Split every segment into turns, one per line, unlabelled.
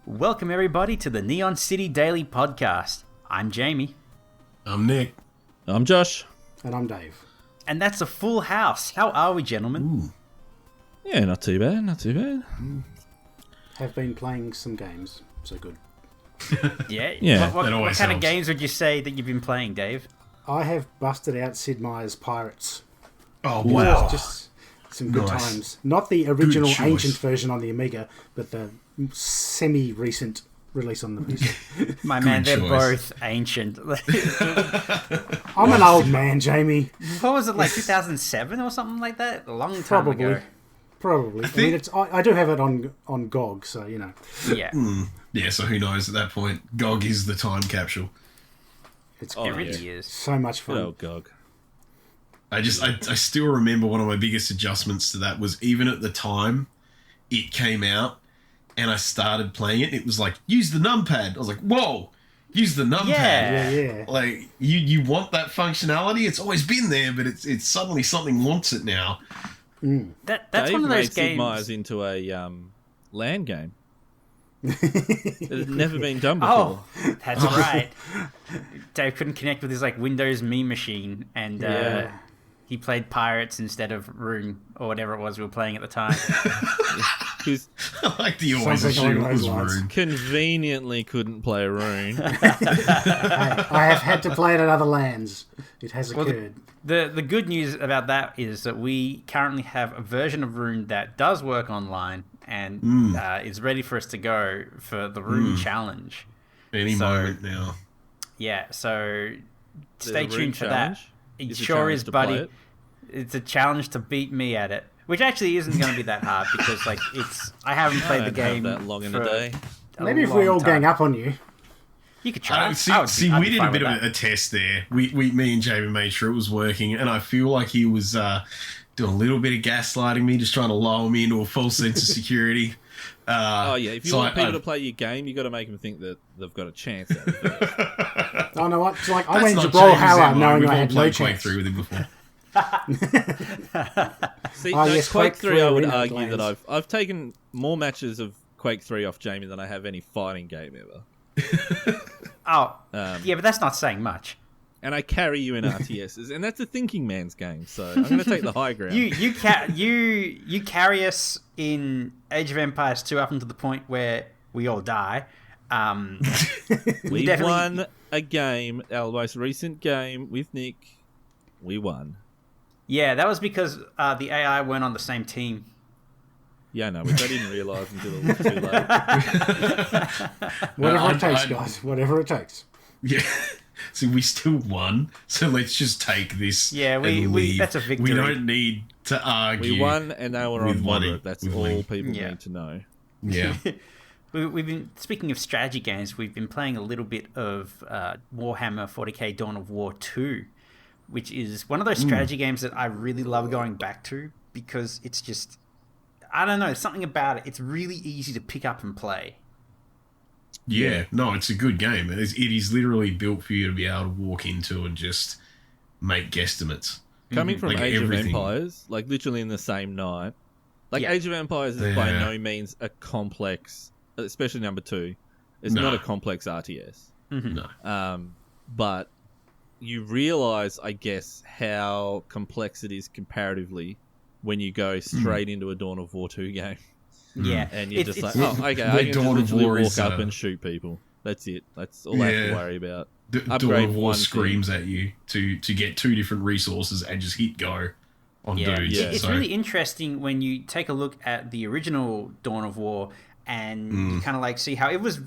Welcome everybody to the Neon City Daily Podcast. I'm Jamie.
I'm Nick.
I'm Josh.
And I'm Dave.
And that's a full house. How are we, gentlemen?
Ooh.
Yeah, not too bad, not too bad.
Have been playing some games, so good.
Yeah.
What
that always
kind of
helps.
games would you say that you've been playing, Dave?
I have busted out Sid Meier's Pirates.
Oh, wow.
Just some good
Nice.
times. Not the original
choice.
ancient version on the Amiga, but the semi-recent release on the PC.
My man, they're
choice.
both ancient. What
I'm an old man, Jamie.
was it, like 2007 or something like that? A long time
Probably.
ago.
Probably. I mean, I do have it on GOG, so, you know.
Yeah.
Yeah, so who knows at that point? GOG is the time capsule.
It's
It
great.
really is.
So much fun.
Oh, GOG.
I still remember one of my biggest adjustments to that was even at the time it came out and I started playing it, it was like, use the numpad. I was like, whoa, use the numpad.
Yeah.
Yeah.
Like, you want that functionality? It's always been there, but it's suddenly something wants it now.
That's
Dave
one of those
made Sid Meier's
games.
into a LAN game. It had never been done before.
Oh, that's right. Dave couldn't connect with his like Windows meme machine, and
Yeah.
he played Pirates instead of Rune or whatever it was we were playing at the time.
Who's
I like the always
Sounds like
assume
along
it was
those lines.
Rune.
conveniently couldn't play a Rune.
Hey, I have had to play it at other lands. It has occurred.
The good news about that is that we currently have a version of Rune that does work online and is ready for us to go for the Rune Challenge.
Any
So-
moment now.
Yeah, so stay
There's a Rune
tuned for
challenge.
that. It
It's a
sure
challenge
is,
to play
buddy.
it.
It's a challenge to beat me at it, which actually isn't going to be that hard because like I haven't played the
I don't have
game
that long in
for
a day.
Maybe if we
long
all
time.
gang up on you.
You could try.
See,
I'd
we
be
did
fine
a bit
with
of
that.
a test there. Me and Jamie made sure it was working, and I feel like he was doing a little bit of gaslighting me, just trying to lull me into a false sense of security.
Oh, yeah. If you
so
want
I-
people to play your game, you got to make them think that they've got a chance at it.
Oh, no, what? It's like I
That's
went to
not
Brawl
James'
Howler
MO.
knowing
We've
I
all
had no
played Quake
chance.
3 with him before.
See,
Oh,
no,
yes,
Quake
Quake
3, I would
Arena
argue
lands.
that I've taken more matches of Quake 3 off Jamie than I have any fighting game ever.
Oh, yeah, but that's not saying much.
And I carry you in RTSs, and that's a thinking man's game, so I'm going to take the high ground.
You carry us in Age of Empires 2 up until the point where we all die.
We
definitely-
won a game, our most recent game with Nick. We won.
Yeah, that was because the AI weren't on the same team.
Yeah, no, which I didn't realise until it was too late.
Whatever
I-
it takes,
I-
guys. Whatever it takes.
Yeah. So we still won. So let's just take this.
Yeah,
and
we
leave.
that's a victory.
We don't need to argue.
We won, and now we're
with
on
money.
moderate. That's
With
all
money.
people
Yeah.
need to know.
Yeah.
We've been speaking of strategy games. We've been playing a little bit of Warhammer 40k Dawn of War 2, which is one of those strategy games that I really love going back to because it's just, I don't know, something about it. It's really easy to pick up and play.
Yeah. No, it's a good game. It is literally built for you to be able to walk into and just make guesstimates.
Coming from
Like
Age
everything.
of Empires, like literally in the same night, like
Yeah.
Age of Empires is by
Yeah.
no means a complex, especially number 2. It's
No.
not a complex RTS.
No.
But you realize, I guess, how complex it is comparatively when you go straight into a Dawn of War 2 game.
Yeah,
And you're just like, oh, okay,
The
I can just
Dawn of
literally
War
walk
is,
up and shoot people. That's it. That's all I have to
Yeah.
worry about.
Dawn
upgrade
of War
one
screams at you to get 2 different resources and just hit go on dudes.
Yeah.
It's
So-
really interesting when you take a look at the original Dawn of War and you kind of like see how it was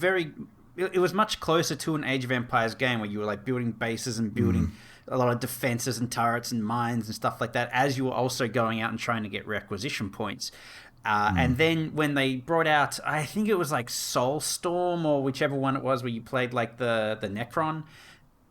it was much closer to an Age of Empires game where you were like building bases and building a lot of defenses and turrets and mines and stuff like that as you were also going out and trying to get requisition points. And then when they brought out, I think it was like Soulstorm or whichever one it was where you played like the Necron,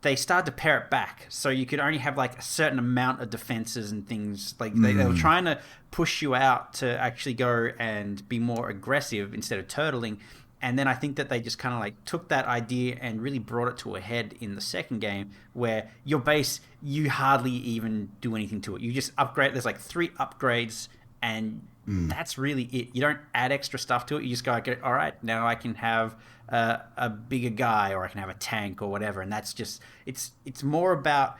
they started to pare it back. So you could only have like a certain amount of defenses and things. Like they were trying to push you out to actually go and be more aggressive instead of turtling. And then I think that they just kind of like took that idea and really brought it to a head in the second game where your base, you hardly even do anything to it. You just upgrade. There's like 3 upgrades and that's really it. You don't add extra stuff to it. You just go, okay, all right, now I can have a bigger guy, or I can have a tank, or whatever. And that's just it's more about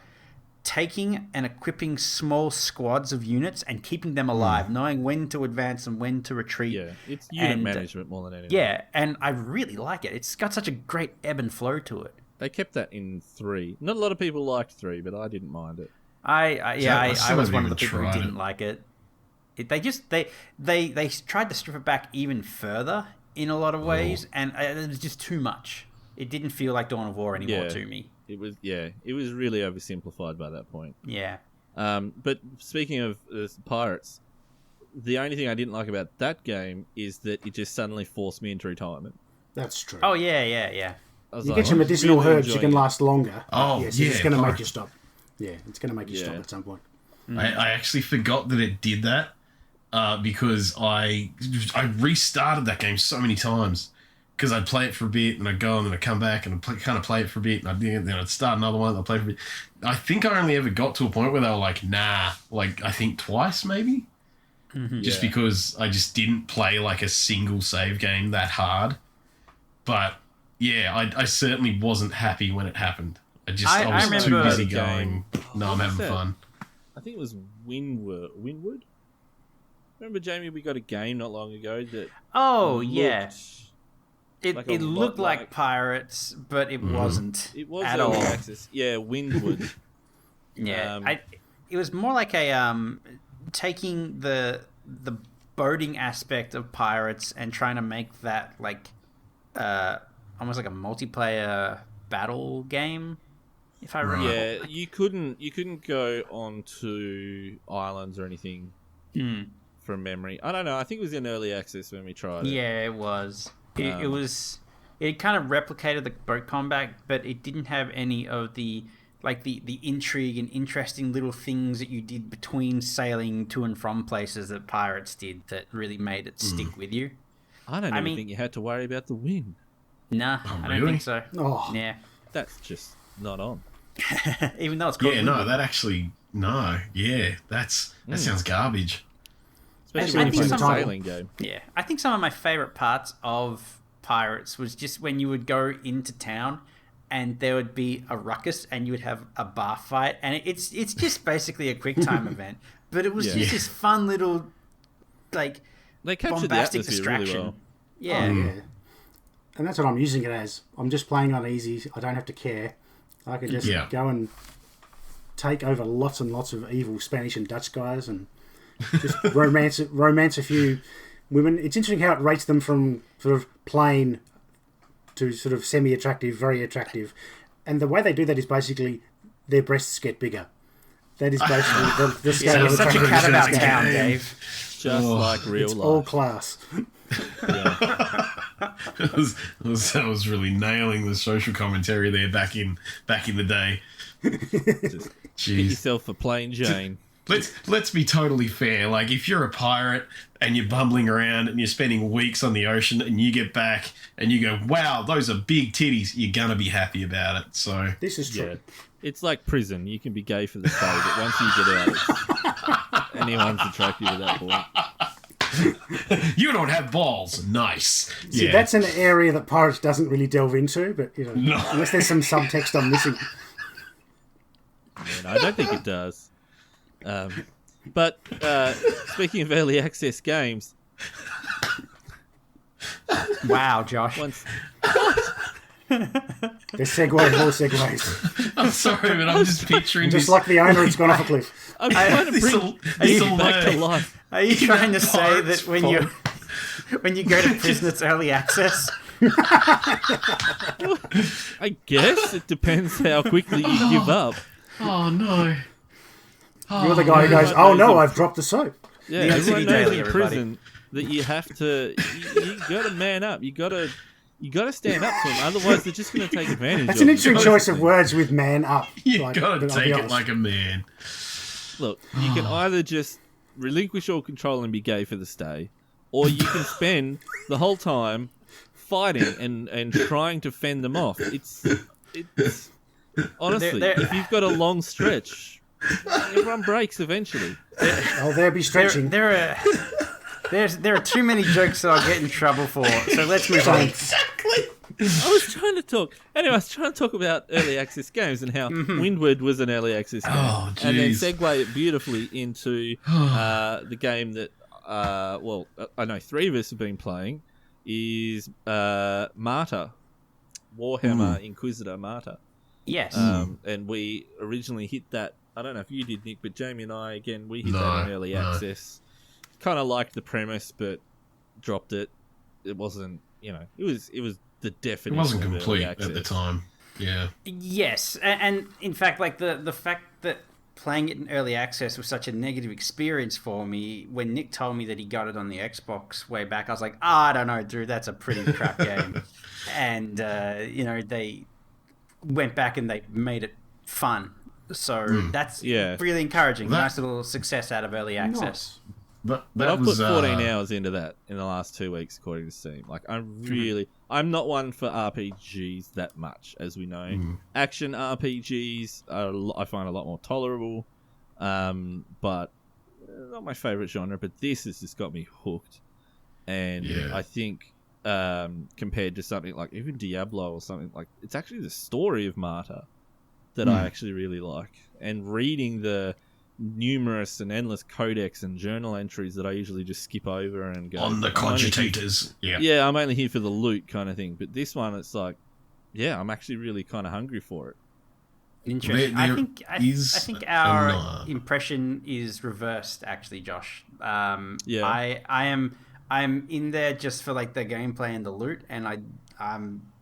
taking and equipping small squads of units and keeping them alive, knowing when to advance and when to retreat.
Yeah, it's unit management more than anything.
Yeah, and I really like it. It's got such a great ebb and flow to it.
They kept that in 3. Not a lot of people liked 3, but I didn't mind it.
I
still
was
haven't
one of the
even
people who
tried
didn't
it.
like it. They tried to strip it back even further in a lot of ways, and it was just too much. It didn't feel like Dawn of War anymore to me.
It was really oversimplified by that point.
Yeah.
But speaking of pirates, the only thing I didn't like about that game is that it just suddenly forced me into retirement.
That's true.
Oh yeah.
I was
You
like,
get your
I'm
medicinal
really
herbs, you can
enjoying it.
last longer.
Oh,
yes, it's
yeah,
going to make
fine.
you stop. Yeah, it's going to make you stop
Yeah.
at some point.
I actually forgot that it did that because I restarted that game so many times because I'd play it for a bit and I'd go and then I'd come back and I'd kind of play it for a bit and then I'd start another one and I'd play for a bit. I think I only ever got to a point where they were like, nah, like I think twice maybe. Just
Yeah.
because I just didn't play like a single save game that hard. But yeah, I certainly wasn't happy when it happened. I was too
remember
busy
the
going,
game.
no, I'm
What was
having
that?
fun.
I think it was Winwood? Remember, Jamie, we got a game not long ago that
Oh yeah.
looked like a
It looked
lot
like
like-
Pirates, but it wasn't.
It was
at
early
all.
access. Yeah, Winwood.
Yeah, it was more like a taking the boating aspect of Pirates and trying to make that like almost like a multiplayer battle game. If I remember,
Yeah, you couldn't go onto islands or anything from memory. I don't know. I think it was in early access when we tried it.
Yeah, it was. It kind of replicated the boat combat, but it didn't have any of the intrigue and interesting little things that you did between sailing to and from places that Pirates did that really made it stick with you.
I don't even think you had to worry about the wind.
Nah, I don't
really?
think so.
Oh,
Yeah.
That's just not on.
Even though it's called
Yeah, no,
Winwood.
that actually, no, yeah, that sounds garbage.
Especially
I
when you
think
play a
some-
sailing game.
Yeah, I think some of my favorite parts of Pirates was just when you would go into town and there would be a ruckus and you would have a bar fight, and it's just basically a quick time event, but it was
Yeah.
just this fun little like
They captured the
bombastic
atmosphere
distraction.
really well.
Yeah.
oh, yeah. And that's what I'm using it as. I'm just playing on easy. I don't have to care. I can just
Yeah.
go and take over lots and lots of evil Spanish and Dutch guys and just romance a few women. It's interesting how it rates them from sort of plain to sort of semi-attractive, very attractive. And the way they do that is basically their breasts get bigger. That is basically the scale
You're
of
such a cat
attractiveness.
about town,
game.
Dave.
Just like real
It's
life.
all class.
That was really nailing the social commentary there back in the day.
Just get
Jeez.
yourself a plain Jane.
Let's be totally fair. Like, if you're a pirate and you're bumbling around and you're spending weeks on the ocean and you get back and you go, wow, those are big titties, you're gonna be happy about it. So
This is true.
Yeah. It's like prison. You can be gay for the day, but once you get out, anyone's attractive at that point.
you don't have balls. Nice.
See,
Yeah.
that's an area that Pirates doesn't really delve into, but you know,
No.
unless there's some subtext I'm missing.
And I don't think it does. But speaking of early access games,
Wow, Josh.
once
There's segues, more segues.
I'm sorry, but I'm just picturing
Just
this.
like the owner, it's gone off a cliff.
I'm trying to
This'll-
bring
this'll
you back to
work.
life.
Are you trying to
that
say
Pirates
that when you go to prison, it's early access?
I guess it depends how quickly you give up.
Oh no.
You're the guy who goes, "Oh no, I've dropped the soap."
Yeah,
The
everyone
OCD
knows
daily,
in
everybody.
prison that you have to. You got to man up. You got to stand up to them. Otherwise, they're just going to take advantage.
That's
of
an
you.
interesting choice of words with "man up."
You
Like,
gotta
but I'll be
take it
honest.
like a man.
Look, you can either just relinquish all control and be gay for the stay, or you can spend the whole time fighting and trying to fend them off. It's honestly,
They're-
if you've got a long stretch, Everyone breaks eventually.
Oh, they'll be stretching.
There are too many jokes that I'll get in trouble for. So let's move on.
Exactly.
I was trying to talk. Anyway, I was trying to talk about early access games and how Windward was an early access game,
Oh,
and then
jeez.
segue it beautifully into the game that I know 3 of us have been playing is Martyr, Warhammer Inquisitor Martyr.
Yes.
And we originally hit that. I don't know if you did, Nick, but Jamie and I we hit that in early access. Kind of liked the premise, but dropped it. It wasn't, it was the definition.
It wasn't
of
complete
early
at
access.
the time. Yeah.
Yes, and in fact, like the fact that playing it in early access was such a negative experience for me. When Nick told me that he got it on the Xbox way back, I was like, I don't know, dude, that's a pretty crap game. And they went back and they made it fun. So that's really encouraging. Nice little success out of early access.
But
I've put 14 hours into that in the last 2 weeks, according to Steam. Like, I'm not one for RPGs that much, as we know. Action RPGs I find a lot more tolerable, but not my favorite genre. But this has just got me hooked, and I think compared to something like even Diablo or something like, it's actually the story of Martyr that I actually really like, and reading the numerous and endless codex and journal entries that I usually just skip over and go
on the cogitators.
Yeah, I'm only here for the loot kind of thing. But this one, it's like, I'm actually really kind of hungry for it.
Interesting. I think our impression is reversed, actually, Josh. I'm in there just for like the gameplay and the loot, and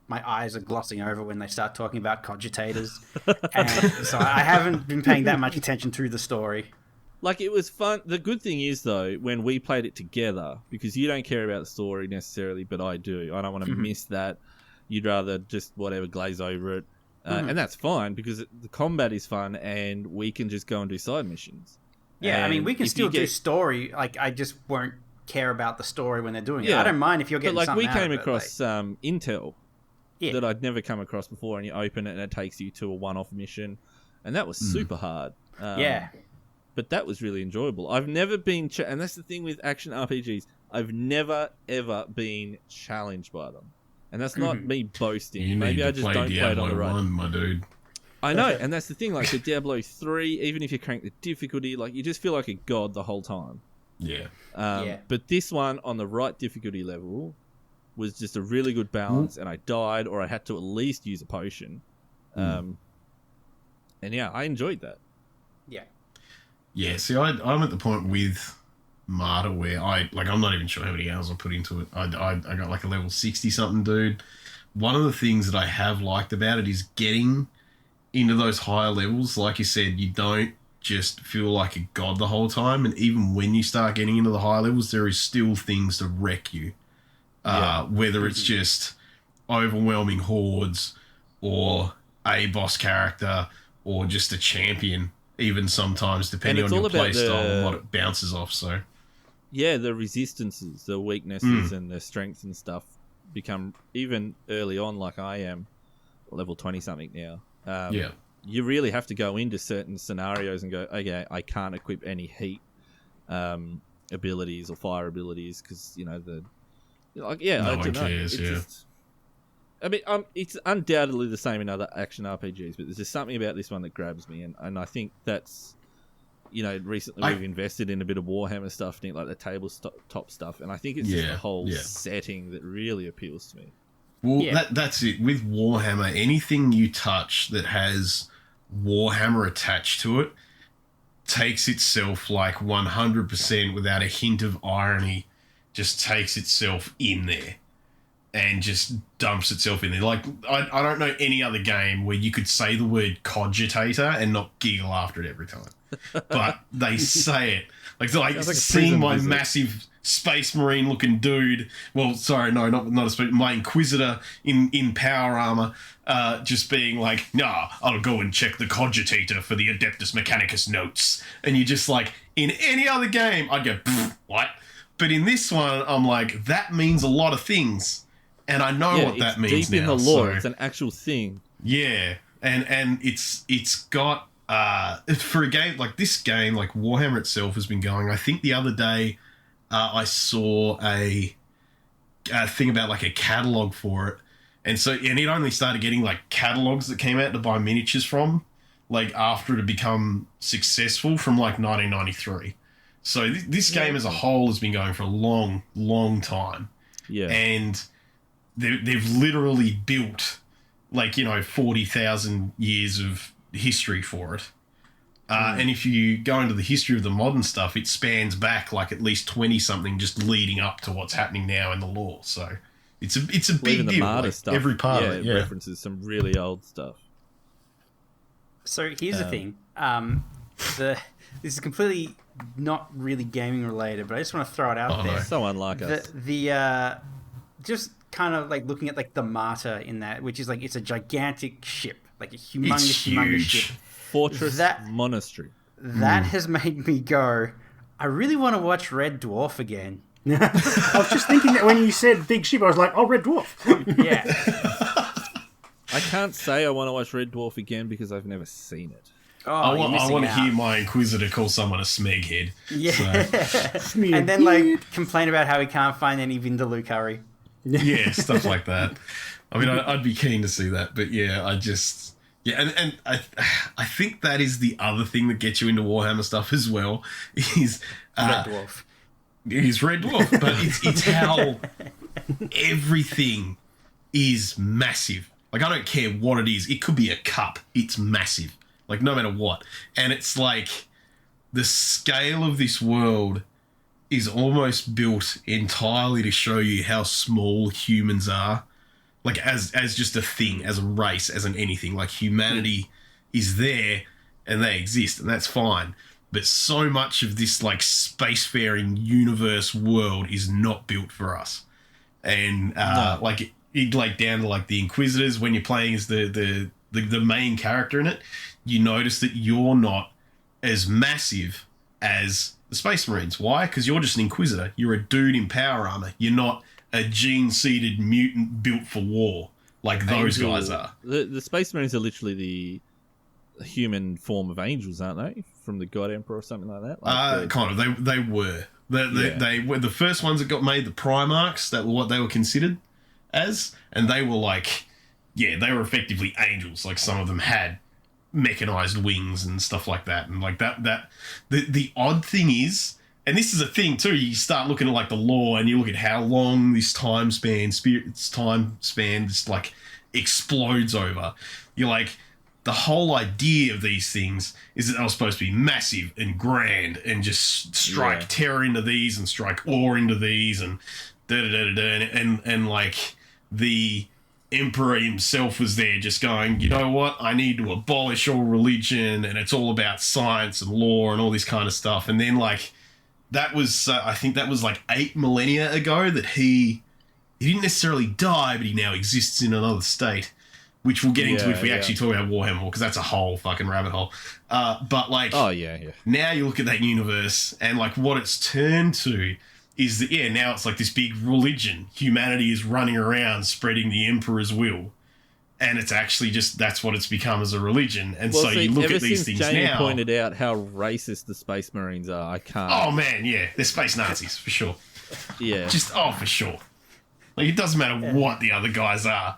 my eyes are glossing over when they start talking about cogitators. And so I haven't been paying that much attention through the story.
Like, it was fun. The good thing is, though, when we played it together, because you don't care about the story necessarily, but I do. I don't want to miss that. You'd rather just whatever, glaze over it. And that's fine, because the combat is fun, and we can just go and do side missions.
Yeah,
and
I mean, we can still do story. Like, I just won't care about the story when they're doing it. I don't mind if you're getting something out of it.
But, like, we came across Intel that I'd never come across before, and you open it and it takes you to a one-off mission, and that was super hard. But that was really enjoyable. I've never been, and that's the thing with action RPGs, I've never ever been challenged by them, and that's not me boasting. Maybe I just don't play it on the right.
My dude.
I know, and that's the thing. Like the Diablo 3, even if you crank the difficulty, like you just feel like a god the whole time. But this one on the right difficulty level was just a really good balance, and I died, or I had to at least use a potion. And I enjoyed that.
Yeah, see, I'm at the point with Martyr where I'm not even sure how many hours I put into it. I got like a level 60 something, dude. One of the things that I have liked about it is getting into those higher levels. Like you said, you don't just feel like a god the whole time, and even when you start getting into the higher levels, there is still things to wreck you. Whether it's just overwhelming hordes or a boss character or just a champion, even sometimes, depending on your playstyle and what it bounces off. So
the resistances, the weaknesses and the strengths and stuff become, even early on, like I am, level 20 something now. You really have to go into certain scenarios and go, okay, I can't equip any heat abilities or fire abilities, because I don't know. I mean, it's undoubtedly the same in other action RPGs, but there's just something about this one that grabs me, and I think that's, recently we've invested in a bit of Warhammer stuff, like the tabletop stuff, and I think it's just the whole setting that really appeals to me.
Well, that's it. With Warhammer, anything you touch that has Warhammer attached to it takes itself like 100% without a hint of irony, just takes itself in there and just dumps itself in there. Like, I don't know any other game where you could say the word cogitator and not giggle after it every time. But they say it. Like seeing my massive Space Marine looking dude, well, sorry, no, not a Space, my Inquisitor in power armor, just being like, nah, I'll go and check the cogitator for the Adeptus Mechanicus notes. And you just like, in any other game, I'd go, what? But in this one, I'm like, that means a lot of things. And I know what that means
deep
now.
In the lore, it's an actual thing.
Yeah. And it's got for a game like this game, like Warhammer itself has been going. I think the other day I saw a thing about like a catalog for it, and it only started getting like catalogs that came out to buy miniatures from, like after it had become successful from like 1993. So this game as a whole has been going for a long, long time.
Yeah,
and they've literally built like 40,000 years of history for it. And if you go into the history of the modern stuff, it spans back like at least 20 something just leading up to what's happening now in the lore. So it's a big
the
deal.
Martyr
Like,
stuff,
every part of it,
it references some really old stuff.
So here's the thing. This is completely not really gaming related, but I just want to throw it out there.
No.
So unlike us.
The just kind of like looking at like the Martyr in that, which is like it's a gigantic ship, like a humongous ship.
Fortress Monastery.
That has made me go, I really want to watch Red Dwarf again.
I was just thinking that when you said big ship, I was like, oh, Red Dwarf.
Yeah.
I can't say I want to watch Red Dwarf again because I've never seen it.
Oh,
I
you're
want
missing
to
out.
hear my Inquisitor call someone a smeghead.
Yeah.
So,
And then like complain about how he can't find any Vindaloo curry.
yeah, stuff like that. I mean, I'd be keen to see that, but yeah, and I think that is the other thing that gets you into Warhammer stuff as well is
Red Dwarf.
Is Red Dwarf, but it's how everything is massive. Like, I don't care what it is. It could be a cup. It's massive. Like, no matter what. And it's like the scale of this world is almost built entirely to show you how small humans are. Like, as just a thing, as a race, as an anything. Like, humanity is there and they exist, and that's fine. But so much of this, like, spacefaring universe world is not built for us. And, like, like, down to, like, the Inquisitors, when you're playing as the main character in it, you notice that you're not as massive as the Space Marines. Why? Because you're just an Inquisitor. You're a dude in power armor. You're not a gene-seeded mutant built for war like those guys are.
The Space Marines are literally the human form of angels, aren't they? From the God Emperor or something like that? Like
kind of. They were. They were the first ones that got made, the Primarchs. That were what they were considered as. And they were like, yeah, they were effectively angels. Like, some of them had mechanized wings and stuff like that. And like the odd thing is, and this is a thing too, you start looking at like the lore and you look at how long this time span just like explodes over. You're like, the whole idea of these things is that they were supposed to be massive and grand and just strike terror into these and strike awe into these and and like the Emperor himself was there just going, you know what, I need to abolish all religion and it's all about science and law and all this kind of stuff. And then like that was I think that was like 8 millennia ago that he didn't necessarily die, but he now exists in another state, which we'll get into if we actually talk about Warhammer, because that's a whole fucking rabbit hole. But like, now you look at that universe and like what it's turned to is that, now it's like this big religion. Humanity is running around spreading the Emperor's will. And it's actually just, that's what it's become as a religion. And so you look at these things
Jamie
now.
pointed out how racist the Space Marines are, I can't.
Oh man, yeah. They're space Nazis, for sure.
Yeah.
Just, for sure. Like, it doesn't matter what the other guys are.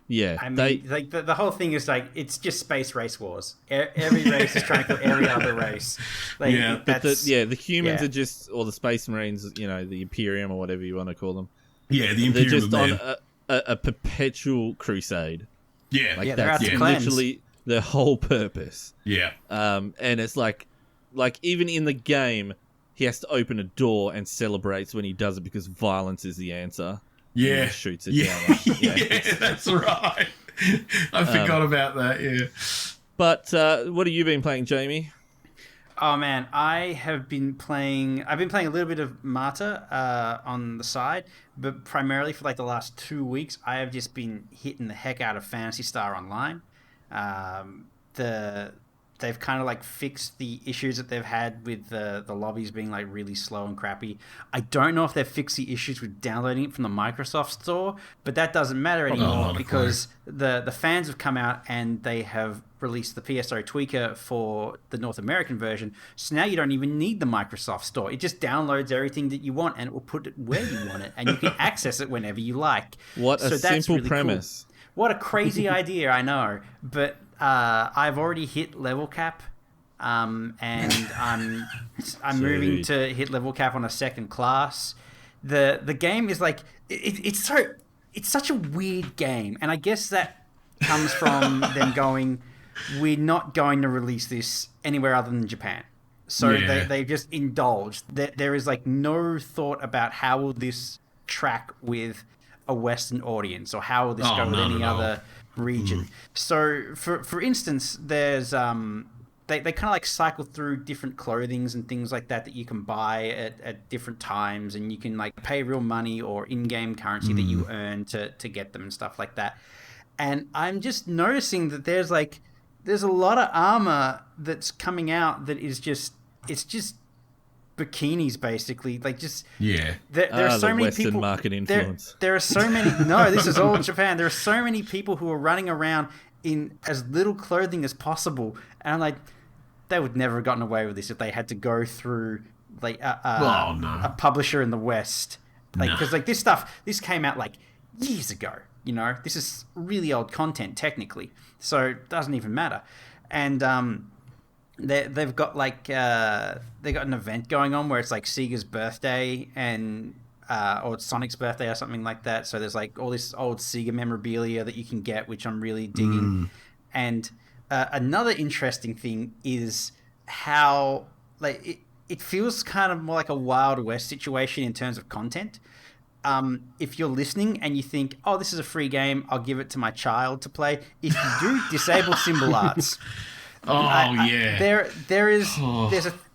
Yeah.
I mean, like the whole thing is like, it's just space race wars. Every race is trying to kill every other race. Like,
but the humans are just, or the Space Marines, the Imperium or whatever you want to call them.
Yeah, the Imperium.
They're just on a perpetual crusade.
Yeah.
Like,
they're out
that's
to cleanse.
literally their whole purpose.
Yeah.
And it's like even in the game, he has to open a door and celebrates when he does it because violence is the answer.
Yeah.
He shoots it down.
Yeah, that's right. I forgot about that, yeah.
But what have you been playing, Jamie?
Oh man, I've been playing a little bit of Martyr on the side, but primarily for like the last 2 weeks, I have just been hitting the heck out of Phantasy Star Online. The they've kind of like fixed the issues that they've had with the lobbies being like really slow and crappy. I don't know if they've fixed the issues with downloading it from the Microsoft Store, but that doesn't matter anymore because the fans have come out and they have released the PSO tweaker for the North American version. So now you don't even need the Microsoft Store. It just downloads everything that you want and it will put it where you want it, and you can access it whenever you like.
What a simple really premise.
Cool. What a crazy idea, I know. But I've already hit level cap, and I'm moving to hit level cap on a second class. The game is like it's such a weird game, and I guess that comes from them going, we're not going to release this anywhere other than Japan. So they just indulged. There is like no thought about how will this track with a Western audience, or how will this go with any other region. So for instance, there's they kind of like cycle through different clothings and things like that you can buy at different times, and you can like pay real money or in-game currency that you earn to get them and stuff like that. And I'm just noticing that there's a lot of armor that's coming out that is just bikinis, basically. Like, just there are so many
Western
people.
Market influence.
There are so many. No, this is all Japan. There are so many people who are running around in as little clothing as possible, and I'm like, they would never have gotten away with this if they had to go through like a publisher in the West, like because like this came out like years ago. You know, this is really old content technically, so it doesn't even matter. And they've got like they got an event going on where it's like Sega's birthday and or it's Sonic's birthday or something like that. So there's like all this old Sega memorabilia that you can get, which I'm really digging. And another interesting thing is how like it feels kind of more like a Wild West situation in terms of content. If you're listening and you think, oh, this is a free game, I'll give it to my child to play. If you do disable symbol arts,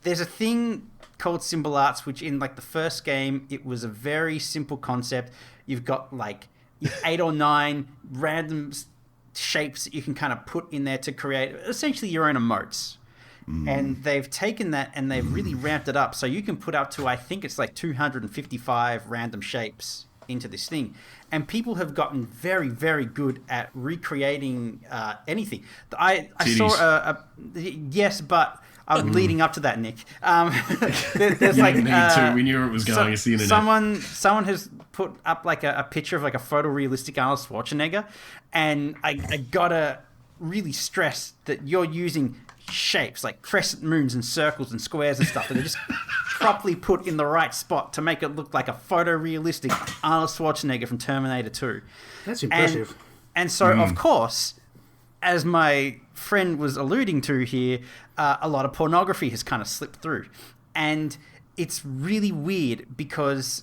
there's a thing called symbol arts, which in like the first game, it was a very simple concept. You've got like 8 or 9 random shapes that you can kind of put in there to create essentially your own emotes. And they've taken that and they've really ramped it up. So you can put up to, I think it's like 255 random shapes into this thing. And people have gotten very, very good at recreating anything. I saw yes, but I'm leading up to that, Nick. There's like
we knew where it was going. It's the internet.
Someone has put up like a picture of like a photorealistic Arnold Schwarzenegger, and I gotta really stress that you're using shapes like crescent moons and circles and squares and stuff that are just properly put in the right spot to make it look like a photorealistic Arnold Schwarzenegger from Terminator 2.
That's impressive.
And so, of course, as my friend was alluding to here, a lot of pornography has kind of slipped through. And it's really weird because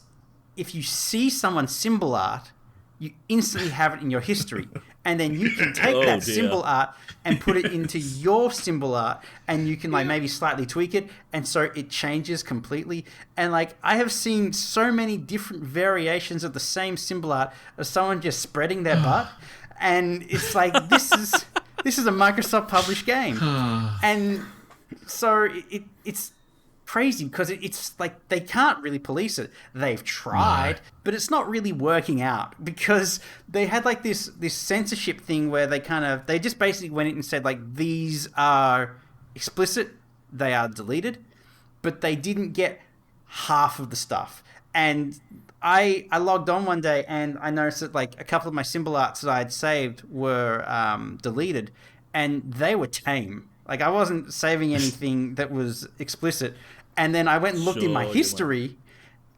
if you see someone's symbol art, you instantly have it in your history. And then you can take that symbol art and put it into your symbol art, and you can like maybe slightly tweak it, and so it changes completely. And like I have seen so many different variations of the same symbol art of someone just spreading their butt, and it's like this is a Microsoft published game, and so it's crazy because it's like they can't really police it. They've tried, but it's not really working out because they had like this censorship thing where they just basically went in and said like these are explicit, they are deleted, but they didn't get half of the stuff. And I logged on one day and I noticed that like a couple of my symbol arts that I had saved were deleted, and they were tame. Like I wasn't saving anything that was explicit. And then I went and looked in my history,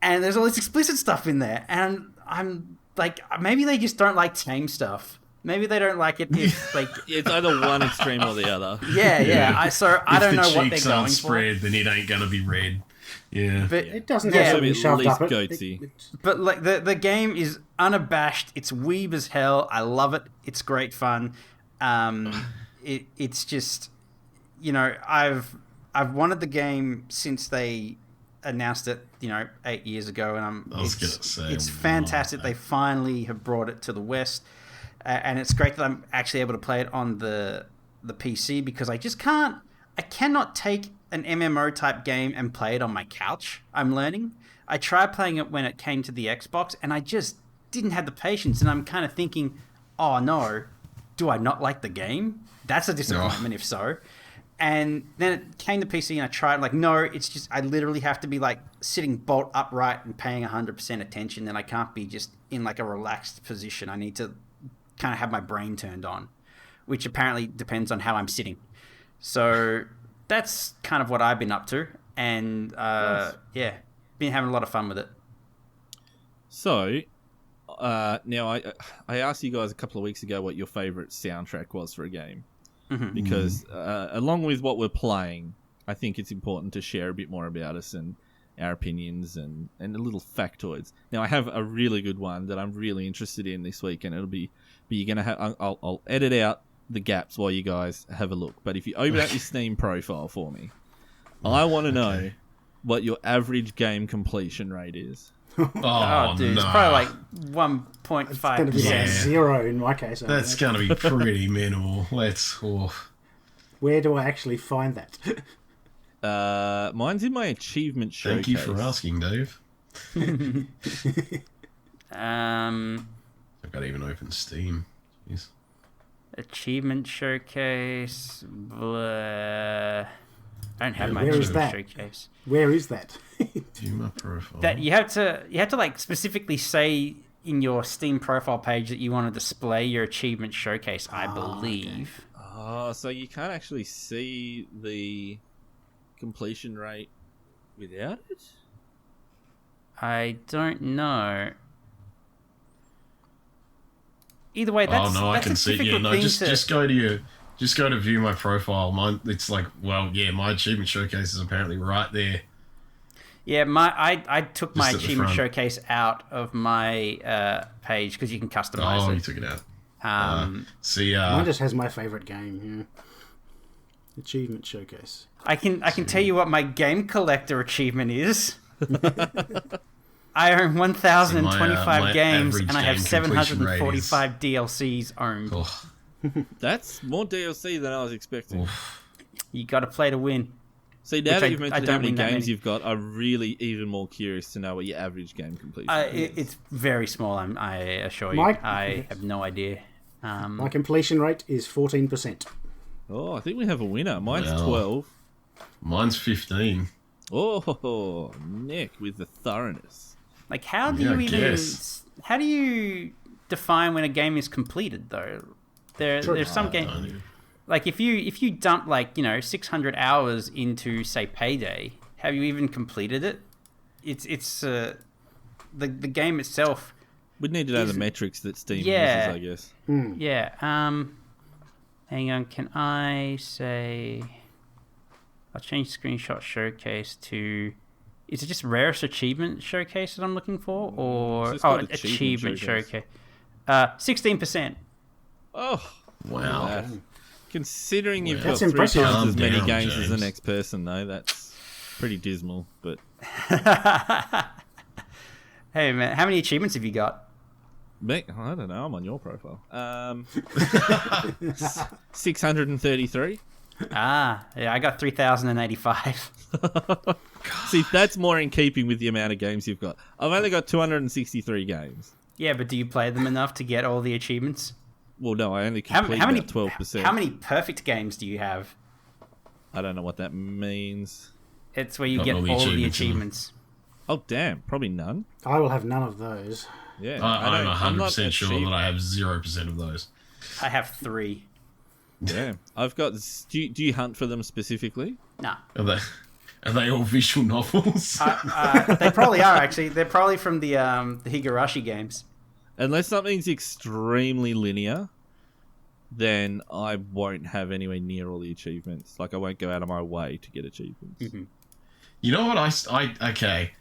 and there's all this explicit stuff in there. And I'm like, maybe they just don't like tame stuff. Maybe they don't like it if like
it's either one extreme or the other.
Yeah. I don't know what they're going for. If the
cheeks aren't spread, then it ain't gonna be red. Yeah,
but it doesn't have to be shoved up.
But like the game is unabashed. It's weeb as hell. I love it. It's great fun. It's just, you know, I've wanted the game since they announced it, 8 years ago, and it's fantastic. They finally have brought it to the West, and it's great that I'm actually able to play it on the PC because I just can't I cannot take an MMO type game and play it on my couch. I'm learning. I tried playing it when it came to the Xbox, and I just didn't have the patience. And I'm kind of thinking, oh no, do I not like the game? That's a disappointment if so. And then it came to PC and I tried, like, no, it's just, I literally have to be like sitting bolt upright and paying 100% attention. And I can't be just in like a relaxed position. I need to kind of have my brain turned on, which apparently depends on how I'm sitting. So that's kind of what I've been up to. And yeah, been having a lot of fun with it.
So now I asked you guys a couple of weeks ago what your favorite soundtrack was for a game. Because along with what we're playing, I think it's important to share a bit more about us and our opinions and a little factoids. Now, I have a really good one that I'm really interested in this week, and it'll be you're gonna have. I'll edit out the gaps while you guys have a look. But if you open up your Steam profile for me, I want to know what your average game completion rate is.
Oh, dude, it's probably like 1.5%.
It's going to be like 0 in my case.
That's going to be pretty minimal.
Where do I actually find that?
Mine's in my achievement showcase.
Thank you for asking, Dave. I've got to even open Steam. Jeez.
Achievement showcase. Blah. I don't have my
Where is
achievement
that?
showcase.
Where is that?
View my profile.
That you have to like specifically say in your Steam profile page that you want to display your achievement showcase, I believe.
Okay.
Oh, so you can't actually see the completion rate without it?
I don't know. Either way, that's
I
that's
can
a
see. Yeah,
difficult
no,
thing
just go to view my profile. Mine, it's like, well, yeah, my achievement showcase is apparently right there.
Yeah, I took my
Just at the
achievement
front.
showcase out of my page because you can customize
Oh, you
it.
took it out.
Um,
Mine just has my favourite game. Yeah. Achievement showcase.
I can tell you what my game collector achievement is. I own 1,025
My
games,
average
and I have
game completion rate
745 DLCs owned.
Oh,
That's more DLC than I was expecting.
oof.
You got to play to win.
See, now
Which
that
I-
you've
I
mentioned
don't
how many
win that
games
many.
you've got, I'm really even more curious to know what your average game completion is.
It's very small. I assure you.
Mike?
I have no idea.
My completion rate is 14%.
Oh, I think we have a winner. Mine's
Well.
12.
Mine's 15.
Oh, Nick with the thoroughness.
Like, how do
Yeah,
you
I
even?
guess.
How do you define when a game is completed, though? There's some game.
I don't
Like if you dump 600 hours into say Payday, have you even completed it? It's the game itself.
We'd need to know the
Isn't-
metrics that Steam
Yeah.
uses, I guess.
Yeah. Hang on. Can I say? I'll change screenshot showcase to. Is it just rarest achievement showcase that I'm looking for, or
It's just called
achievement
achievement showcase.
showcase? 16%.
Oh,
Wow.
that. Considering you've
That's
got 3
impressive.
times as
Calm
many
down,
games as the
James.
next person, though, that's pretty dismal. But
Hey man, how many achievements have you got?
me, I don't know. I'm on your profile. 633.
Yeah, I got 3,085.
See, that's more in keeping with the amount of games you've got. I've only got 263 games.
Yeah, but do you play them enough to get all the achievements?
Well, no, I only
How
complete
many?
about 12%.
How many perfect games do you have?
I don't know what that means.
It's where you
Got
get
all the
all the
achievements in them.
achievements.
Oh, damn. Probably none.
I will have none of those.
Yeah.
I'm
I'm not
100% sure
achieved-
that I have 0% of those.
I have 3.
Damn. I've got. Do you hunt for them specifically?
Nah.
Are they all visual novels?
They probably are, actually. They're probably from the Higurashi games.
Unless something's extremely linear, then I won't have anywhere near all the achievements. Like, I won't go out of my way to get achievements.
You know what? Okay.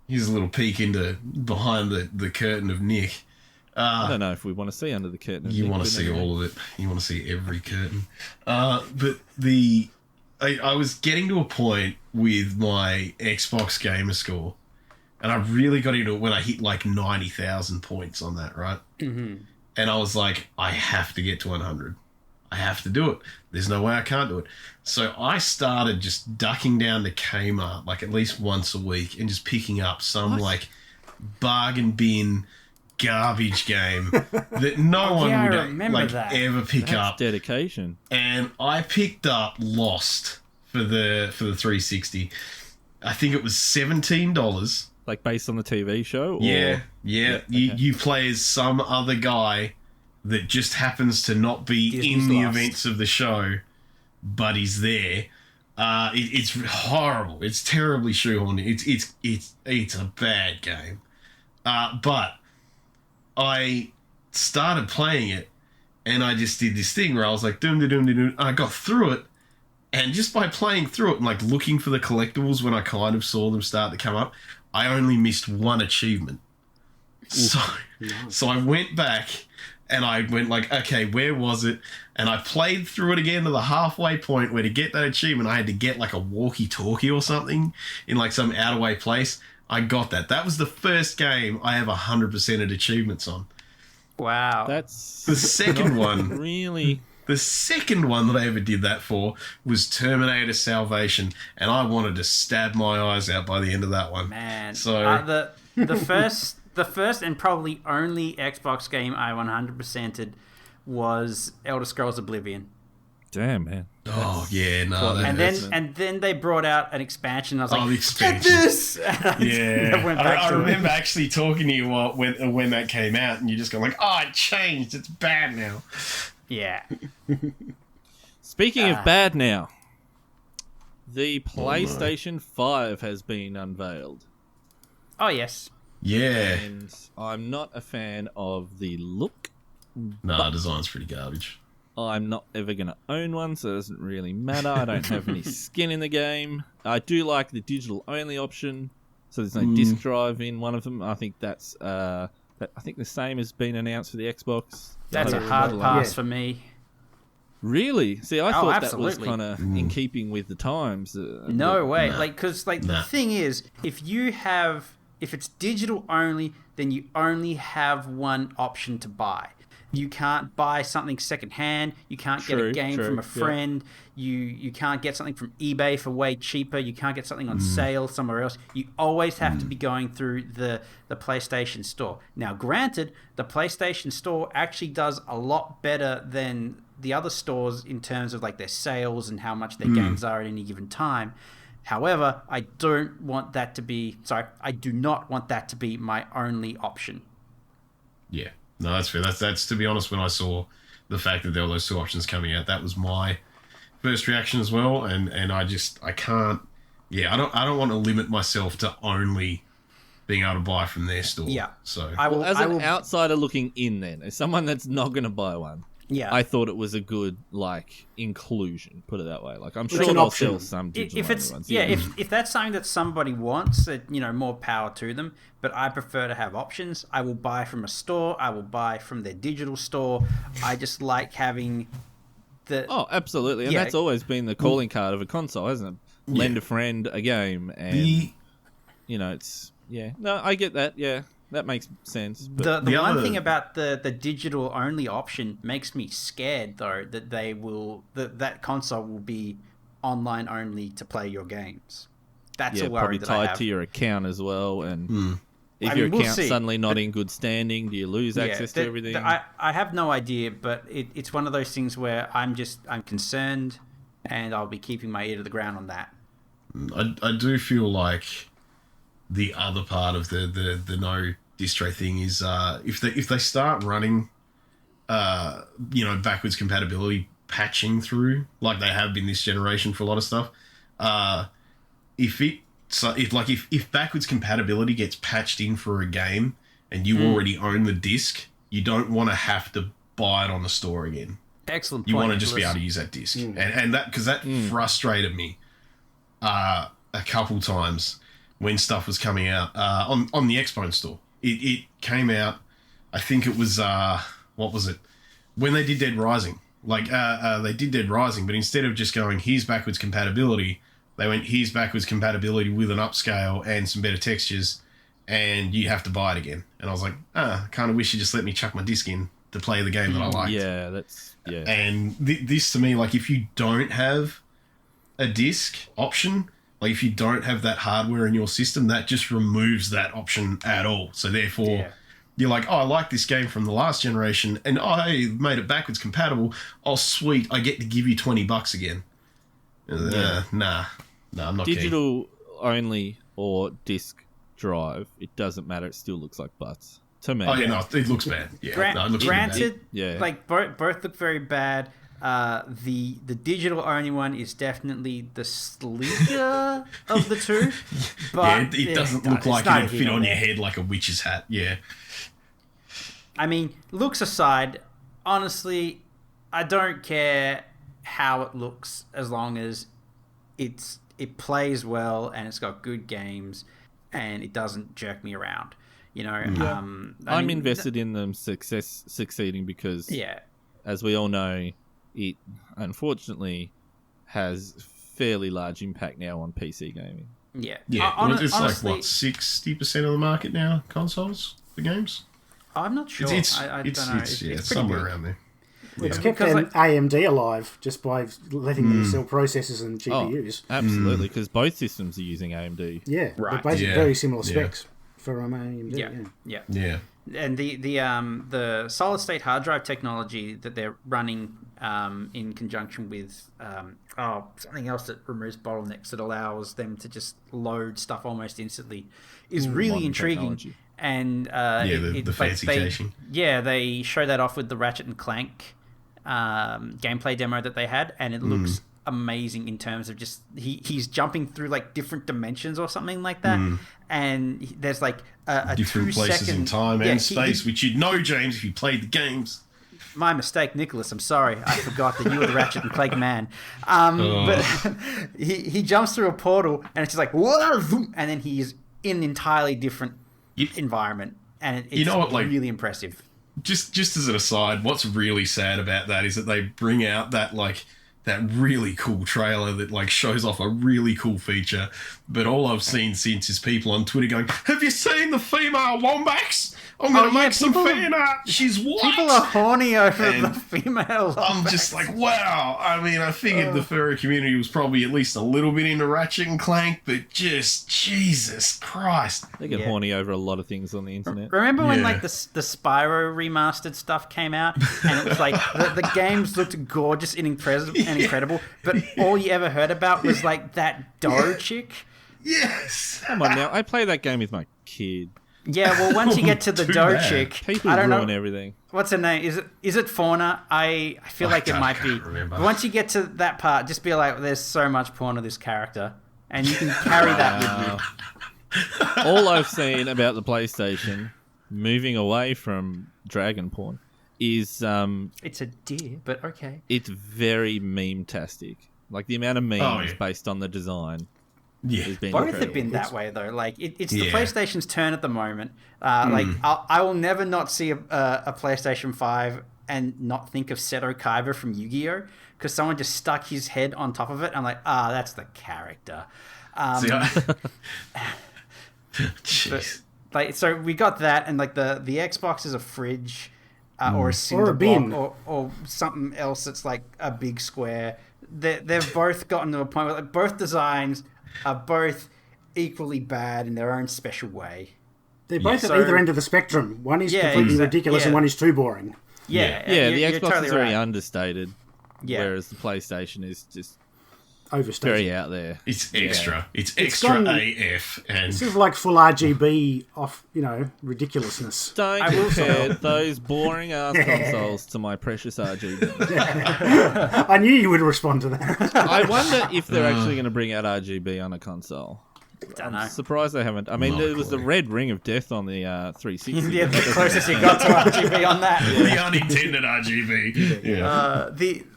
Here's a little peek into behind the curtain of Nick.
I don't know if we want to see under the curtain.
You want to see all of it. You want to see every curtain. But I was getting to a point with my Xbox gamer score, and I really got into it when I hit like 90,000 points on that, right? Mm-hmm. And I was like, I have to get to 100. I have to do it. There's no way I can't do it. So I started just ducking down to Kmart like at least once a week and just picking up some like bargain bin garbage game that no one
I
would
remember
like
that.
ever pick
That's
up.
dedication.
And I picked up Lost for the 360. I think it was $17.
Like based on the TV show? Or...
Yeah.
okay.
You play as some other guy that just happens to not be
Disney's
in the
Lost.
events of the show, but he's there. It's horrible. It's terribly shoehorned. It's a bad game. But I started playing it, and I just did this thing where I was like, doom, doom, doom, doom. I got through it, and just by playing through it and like looking for the collectibles when I kind of saw them start to come up, I only missed one achievement. So I went back and I went like, okay, where was it? And I played through it again to the halfway point where to get that achievement, I had to get like a walkie-talkie or something in like some out-of-way place. I got that. That was the first game I have 100%ed achievements on.
Wow.
That's
The second one,
really...
the second one that I ever did that for was Terminator Salvation, and I wanted to stab my eyes out by the end of that one.
Man.
So
The first and probably only Xbox game I 100%ed was Elder Scrolls Oblivion.
Damn, man.
oh yeah, no, that
And
hurts.
then they brought out an expansion. I was
Oh,
like,
the
"Get
expansion.
this!"
Yeah,
I went back
I
to it.
remember actually talking to you when that came out, and you just go like, "Oh, it changed. It's bad now."
Yeah.
Speaking of bad now, the PlayStation 5 has been unveiled.
Oh yes.
Yeah,
And I'm not a fan of the look.
no, design's pretty garbage.
I'm not ever going to own one, so it doesn't really matter. I don't have any skin in the game. I do like the digital only option, so there's no disc drive in one of them. I think that's I think the same has been announced for the Xbox.
That's a hard pass for me.
Really? See, I thought that was
absolutely.
kind of in keeping with the times.
No way.
Nah.
Because
Nah.
the thing is, if it's digital only, then you only have one option to buy. You can't buy something secondhand. You can't get
True,
a game
true,
from a
yeah.
friend. You can't get something from eBay for way cheaper. You can't get something on sale somewhere else. You always have to be going through the PlayStation Store. Now, granted, the PlayStation Store actually does a lot better than the other stores in terms of like their sales and how much their games are at any given time. However, I do not want that to be my only option.
Yeah, no, that's fair. That's to be honest, when I saw the fact that there were those two options coming out, that was my first reaction as well. And I can't. Yeah, I don't want to limit myself to only being able to buy from their store.
Yeah.
So
As an outsider looking in, then as someone that's not going to buy one,
yeah.
I thought it was a good inclusion. Put it that way. Like I'm
It's
sure
an
they'll
option.
sell some digital
if it's
only ones.
if that's something that somebody wants, more power to them. But I prefer to have options. I will buy from a store. I will buy from their digital store. I just like having the
Oh, absolutely, and
Yeah.
that's always been the calling card of a console, hasn't it? Lend a friend a game, and it's No, I get that. Yeah, that makes sense. But
the one
other-
thing about the digital only option makes me scared though that that console will be online only to play your games. That's
yeah,
a
probably
worry that I
tied
have.
to your account as well, and if
I
your
mean, we'll
account's
see.
suddenly not in good standing, do you lose access to everything?
I have no idea, but it's one of those things where I'm concerned, and I'll be keeping my ear to the ground on that.
I do feel like the other part of the no disc tray thing is if they start running backwards compatibility patching through like they have been this generation for a lot of stuff, if backwards compatibility gets patched in for a game and you already own the disc, you don't want to have to buy it on the store again.
Excellent.
You
point,
want to just be
Nicholas.
able to use that disc, and that because that frustrated me a couple times when stuff was coming out on the Xbox store. It came out, I think it was what was it when they did Dead Rising? Like they did Dead Rising, but instead of just going here's backwards compatibility, they went here's backwards compatibility with an upscale and some better textures, and you have to buy it again. And I was like, kind of wish you just let me chuck my disc in to play the game that I liked.
Yeah, that's
And this to me, like, if you don't have a disc option, like if you don't have that hardware in your system, that just removes that option at all. So therefore, you're like, oh, I like this game from the last generation, and I made it backwards compatible. Oh, sweet, I get to give you $20 again. Nah, I'm not
digital only or disc drive. It doesn't matter. It still looks like butts to me.
Oh yeah, no, it looks bad. Yeah, no, it looks
granted,
yeah,
like both look very bad. The digital only one is definitely the sleeker of the two, but
it doesn't look like it would fit on your head like a witch's hat. Yeah.
I mean, looks aside, honestly, I don't care how it looks as long as it plays well and it's got good games and it doesn't jerk me around. You know,
I'm invested in them succeeding because, as we all know, it unfortunately has fairly large impact now on PC gaming.
Yeah.
It's
honestly,
like, what, 60% of the market now, consoles for games?
I'm not sure. I don't know.
It's somewhere
big.
around there.
It's kept AMD alive just by letting them sell processors and GPUs.
Oh, absolutely, because both systems are using AMD.
Yeah,
right.
They're basically very similar specs for AMD.
Yeah. And the solid state hard drive technology that they're running in conjunction with something else that removes bottlenecks that allows them to just load stuff almost instantly is really intriguing.
Technology.
And the fancy caching.
Yeah, they show that off with the Ratchet and Clank gameplay demo that they had, and it looks amazing in terms of just he's jumping through like different dimensions or something like that, and there's like a
different
2
places
second,
in time and space, which you'd know, James, if you played the games.
My mistake, Nicholas. I'm sorry. I forgot that you were the Ratchet and Clank man. But he jumps through a portal, and it's just like whoa, and then he's in an entirely different environment, and it's really impressive.
Just as an aside, what's really sad about that is that they bring out that really cool trailer that like shows off a really cool feature, but all I've seen since is people on Twitter going, "Have you seen the female Wombax? I'm gonna make some fan art. She's what?"
People are horny over the female.
I'm just like, wow. I mean, I figured the furry community was probably at least a little bit into Ratchet and Clank, but just Jesus Christ,
they get horny over a lot of things on the internet.
Remember when like the Spyro remastered stuff came out, and it was like the games looked gorgeous and incredible, but all you ever heard about was like that dough chick.
Yes.
Come on now, I play that game with my kid.
Yeah, well, once you get to the dough chick,
people
I don't
ruin
know
everything.
What's her name. Is it Fauna? I feel like it might be.
Remember.
But once you get to that part, just be like, "There's so much porn of this character," and you can carry that with you.
All I've seen about the PlayStation moving away from dragon porn is
it's a deer, but okay.
It's very meme-tastic. Like the amount of memes based on the design.
Yeah,
has been
both
incredible.
have been that way though. Like it's the PlayStation's turn at the moment. Like I will never not see a PlayStation 5 and not think of Seto Kaiba from Yu-Gi-Oh, because someone just stuck his head on top of it. I'm like, that's the character.
Jeez.
But, like, so we got that, and like the Xbox is a fridge or a cinder
Or a bin.
block or something else that's like a big square. They've both gotten to a point where like, both designs are both equally bad in their own special way.
They're both at either end of the spectrum. One is completely ridiculous and one is too boring.
Yeah,
the Xbox
totally
is very
right.
understated, whereas the PlayStation is just
Overstated.
very out there.
It's extra. It's extra AF. And
It's sort of like full RGB off, ridiculousness.
Don't compare those boring ass consoles to my precious RGB.
I knew you would respond to that.
I wonder if they're actually going to bring out RGB on a console.
Don't know.
I'm surprised they haven't. I mean, there was the red ring of death on the 360.
Yeah, the closest you got to RGB on that.
the unintended RGB. Yeah.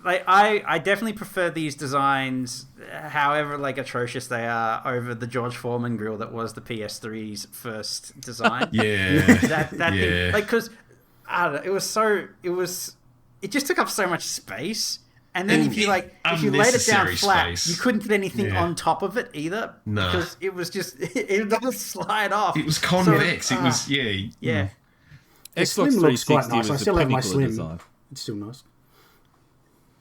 I definitely prefer these designs, however like atrocious they are, over the George Foreman grill that was the PS3's first design.
Yeah.
that thing, like, because I don't know, it just took up so much space. And then if you laid it down flat, you couldn't get anything on top of it either.
No.
Because it was just, it doesn't slide off.
It was convex. It was.
Yeah.
The
Xbox
Slim looks quite
360
nice. I
was
still
the
have my
pinnacle of
Slim.
design.
It's still nice.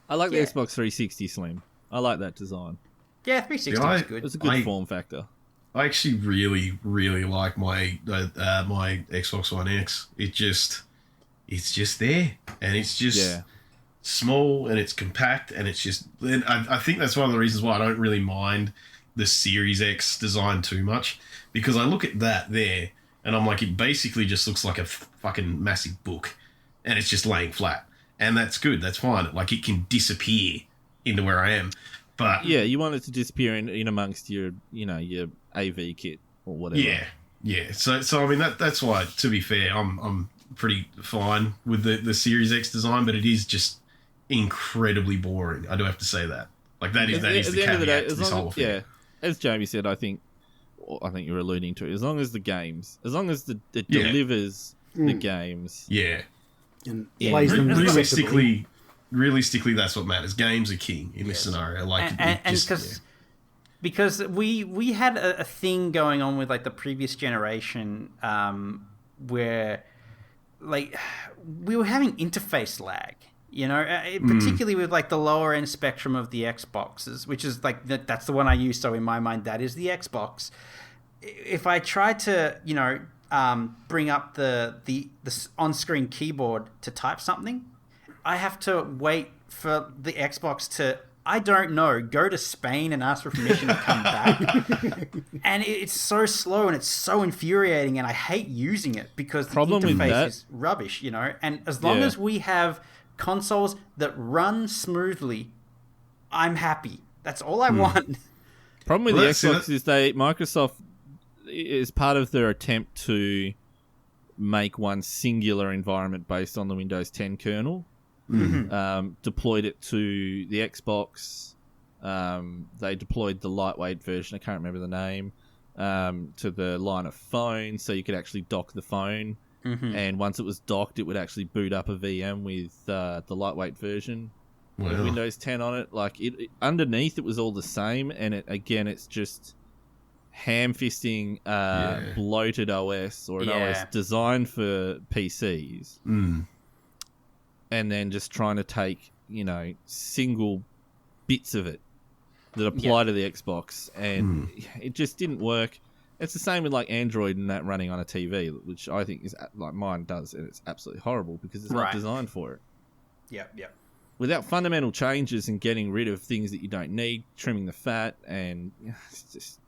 I like
Yeah.
the Xbox 360 Slim. I like that design.
Yeah, 360
Yeah,
is
It's
good.
a good form factor.
I actually really, really like my my Xbox One X. It's just there, and it's just small, and it's compact, and it's just. And I think that's one of the reasons why I don't really mind the Series X design too much, because I look at that there, and I'm like, it basically just looks like a fucking massive book, and it's just laying flat, and that's good. That's fine. Like, it can disappear into where I am, but
Yeah, you want it to disappear in amongst your AV kit or whatever.
Yeah. So I mean that's why, to be fair, I'm pretty fine with the Series X design, but it is just incredibly boring. I do have to say that. Like that is the caveat to this whole thing.
As Jamie said, I think you're alluding to it. As long as it delivers the games.
Yeah.
And plays them acceptably.
Realistically, that's what matters. Games are king in this scenario. Like,
because we had a thing going on with like the previous generation, where like we were having interface lag. Particularly with like the lower end spectrum of the Xboxes, which is like that's the one I use. So in my mind, that is the Xbox. If I try to, bring up the on-screen keyboard to type something, I have to wait for the Xbox to, I don't know, go to Spain and ask for permission to come back. And it's so slow and it's so infuriating, and I hate using it because the interface is rubbish, And as long as we have consoles that run smoothly, I'm happy. That's all I want.
Problem with the Xbox is Microsoft is part of their attempt to make one singular environment based on the Windows 10 kernel. Deployed it to the Xbox. They deployed the lightweight version, I can't remember the name, to the line of phone, so you could actually dock the phone. And once it was docked, it would actually boot up a VM with the lightweight version with Windows 10 on it. Like underneath, it was all the same, and it's just ham-fisting bloated OS or an OS designed for PCs, and then just trying to take single bits of it that apply to the Xbox, and it just didn't work. It's the same with like Android and that running on a TV, which I think is like mine does, and it's absolutely horrible because it's not designed for it.
Yeah.
Without fundamental changes and getting rid of things that you don't need, trimming the fat, and it's just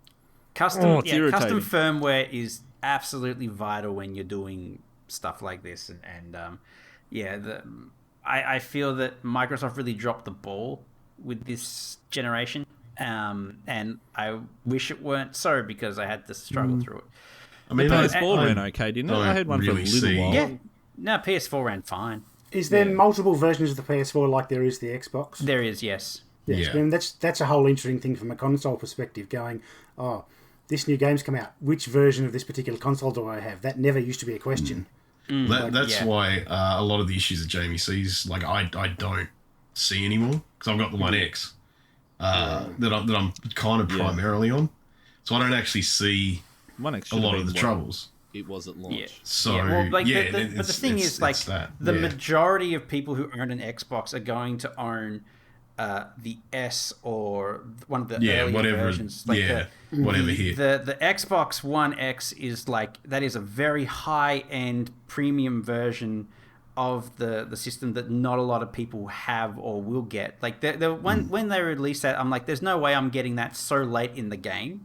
custom firmware is absolutely vital when you're doing stuff like this, I feel that Microsoft really dropped the ball with this generation. And I wish it weren't so, because I had to struggle through it.
I mean, the PS4 ran okay, didn't it? I had one for a little while.
Yeah, no, PS4 ran fine.
Is there multiple versions of the PS4 like there is the Xbox?
There is, yes.
Yes, I mean, that's a whole interesting thing from a console perspective. Going, this new game's come out. Which version of this particular console do I have? That never used to be a question.
That's why a lot of the issues that Jamie sees, like I don't see anymore, because I've got the One X. That I'm kind of primarily on, so I don't actually see a lot of the troubles.
It was at launch.
Yeah.
So
but the thing is, like, the majority of people who own an Xbox are going to own the S or one of the earlier versions. Like
whatever here.
The Xbox One X is like, that is a very high end premium version of the system that not a lot of people have or will get. Like when they released that, I'm like, there's no way I'm getting that so late in the game.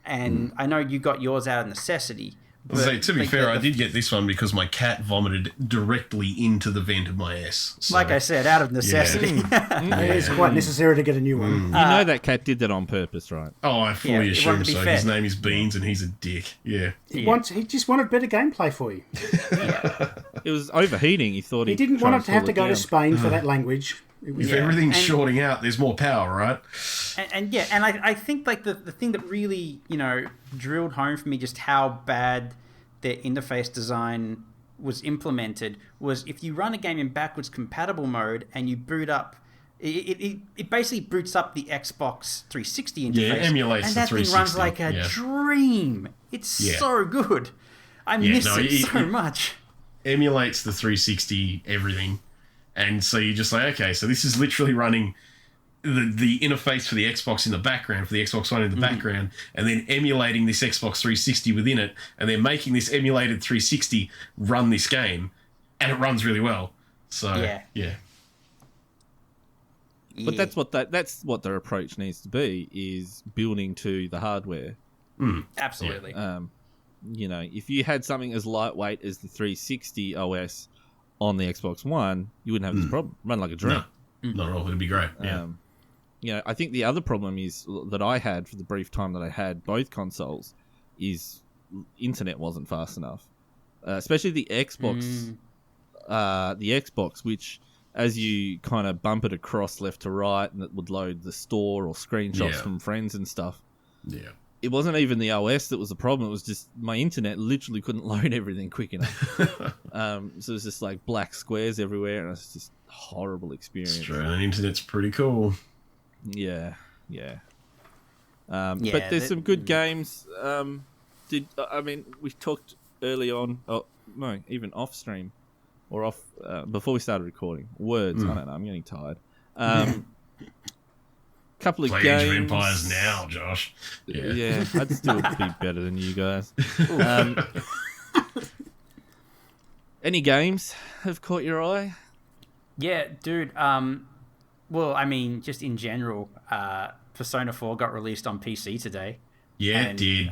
And I know you got yours out of necessity.
But, to be fair, I did get this one because my cat vomited directly into the vent of my S. So.
Like I said, out of necessity.
It is quite necessary to get a new one.
You know that cat did that on purpose, right?
Oh, I fully assume so. His name is Beans, and he's a dick. Yeah.
He just wanted better gameplay for you.
It was overheating. He thought
he didn't want to have to go to Spain for that language.
If everything's shorting out, there's more power, right?
And I think like the thing that really, drilled home for me just how bad their interface design was implemented was, if you run a game in backwards compatible mode and you boot up, it basically boots up the Xbox 360 interface.
Yeah, it emulates
and
the 360.
that thing runs like a dream. It's so good. I miss it so much.
emulates the 360 everything, and so you're just like, okay, so this is literally running the interface for the Xbox in the background, for the Xbox One in the background, and then emulating this Xbox 360 within it, and then making this emulated 360 run this game, and it runs really well. So yeah.
But that's what their approach needs to be, is building to the hardware.
Absolutely.
You know, if you had something as lightweight as the 360 OS on the Xbox One, you wouldn't have this problem. Run like a dream.
No, not at all. It'd be great. Yeah.
You know, I think the other problem is that I had for the brief time that I had both consoles is internet wasn't fast enough, especially the Xbox. The Xbox, which as you kind of bump it across left to right, and it would load the store or screenshots from friends and stuff.
Yeah.
It wasn't even the OS that was the problem. It was just my internet literally couldn't load everything quick enough. So it was just like black squares everywhere, and it's just a horrible experience.
Australian internet's pretty cool.
Yeah. But there's some good games. We talked early on, even off stream or off before we started recording. Words, I don't know. I'm getting tired. Couple of
Play
games.
Age of Empires now, Josh.
Yeah, I'd still be better than you guys. Any games have caught your eye?
Yeah, dude. Well, I mean, just in general, Persona 4 got released on PC today.
Yeah, it did.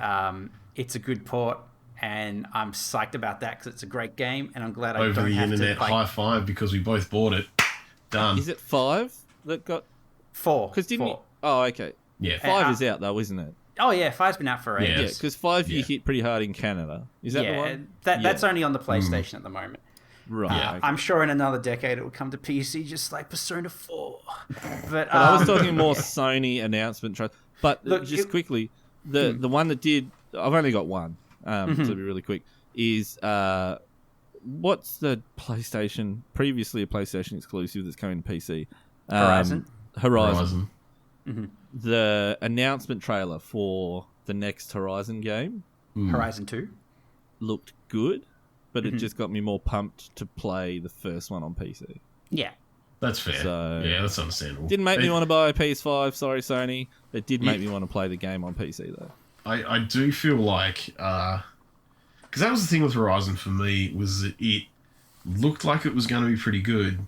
It's a good port, and I'm psyched about that because it's a great game, and I'm glad I
Over
don't
the
have
internet,
to
high five, because we both bought it. Done.
Is it 5 that got
4.
Because didn't
Four.
you? Oh, okay.
Yeah.
5 is out though, isn't it?
Oh yeah, 5's been out for
Yeah.
ages.
Yeah, because 5 you
Yeah.
hit pretty hard in Canada. Is that the one?
That's only on the PlayStation at the moment.
Right.
Yeah.
Okay.
I'm sure in another decade it will come to PC, just like Persona 4. But
I was talking more Sony announcement. But
Look,
just quickly, the one that did, I've only got one, to be really quick, is what's the PlayStation, previously a PlayStation exclusive that's coming to PC?
Horizon.
Horizon. The announcement trailer for the next Horizon game
Horizon 2.
looked good, but it just got me more pumped to play the first one on PC.
Yeah.
That's fair.
So-
yeah, that's understandable.
Didn't make me want to buy a PS5, sorry Sony. It did make me want to play the game on PC though.
I do feel like... Because that was the thing with Horizon for me, was that it looked like it was going to be pretty good.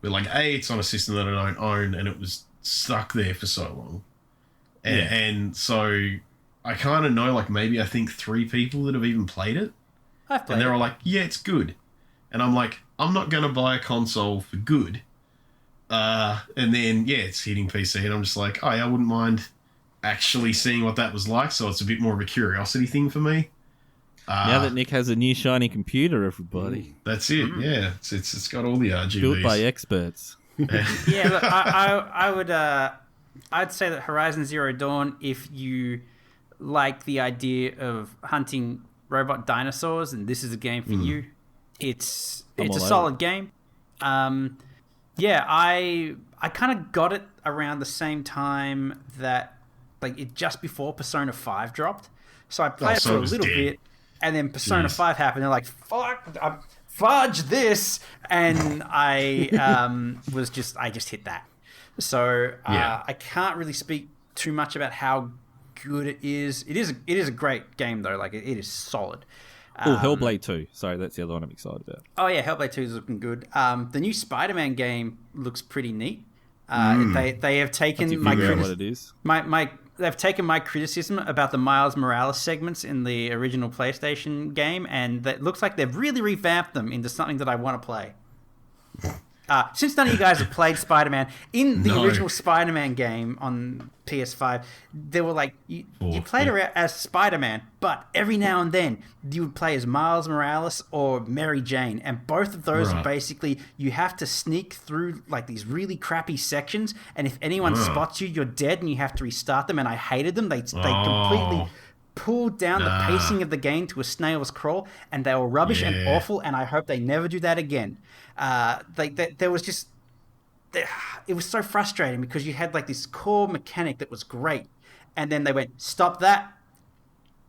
But like, it's on a system that I don't own, and it was stuck there for so long. And so I kind of know, like, maybe I think 3 people that have even played it.
I've played
And they're
it.
all like, yeah, it's good. And I'm like, I'm not going to buy a console for good. And then, it's hitting PC, and I'm just like, I wouldn't mind actually seeing what that was like, so it's a bit more of a curiosity thing for me.
Now that Nick has a new shiny computer, everybody.
That's it, yeah. It's got all the RGBs.
Built by experts.
Yeah, look, I would I'd say that Horizon Zero Dawn, if you like the idea of hunting robot dinosaurs and this is a game for you, it's
all
a
over
solid game. I kind of got it around the same time that, like, it just before Persona 5 dropped. So I played it
so
for
it
a
was
little
dead.
bit, and then Persona
Jeez.
5 happened, and they're like, fuck, fudge this, and I I just hit that. So I can't really speak too much about how good it is. It is a great game though. Like it is solid.
Oh, Hellblade 2. Sorry, that's the other one I'm excited about.
Oh yeah, Hellblade 2 is looking good. The new Spider-Man game looks pretty neat. They have taken
Figure out what it is.
they've taken my criticism about the Miles Morales segments in the original PlayStation game, and it looks like they've really revamped them into something that I want to play. Since none of you guys have played Spider-Man, in the original Spider-Man game on PS5, they were like, you played as Spider-Man, but every now and then you would play as Miles Morales or Mary Jane, and both of those are basically, you have to sneak through like these really crappy sections, and if anyone spots you, you're dead and you have to restart them, and I hated them. They completely pulled down the pacing of the game to a snail's crawl, and they were rubbish and awful, and I hope they never do that again. There was just... It was so frustrating because you had like this core mechanic that was great, and then they went, stop that,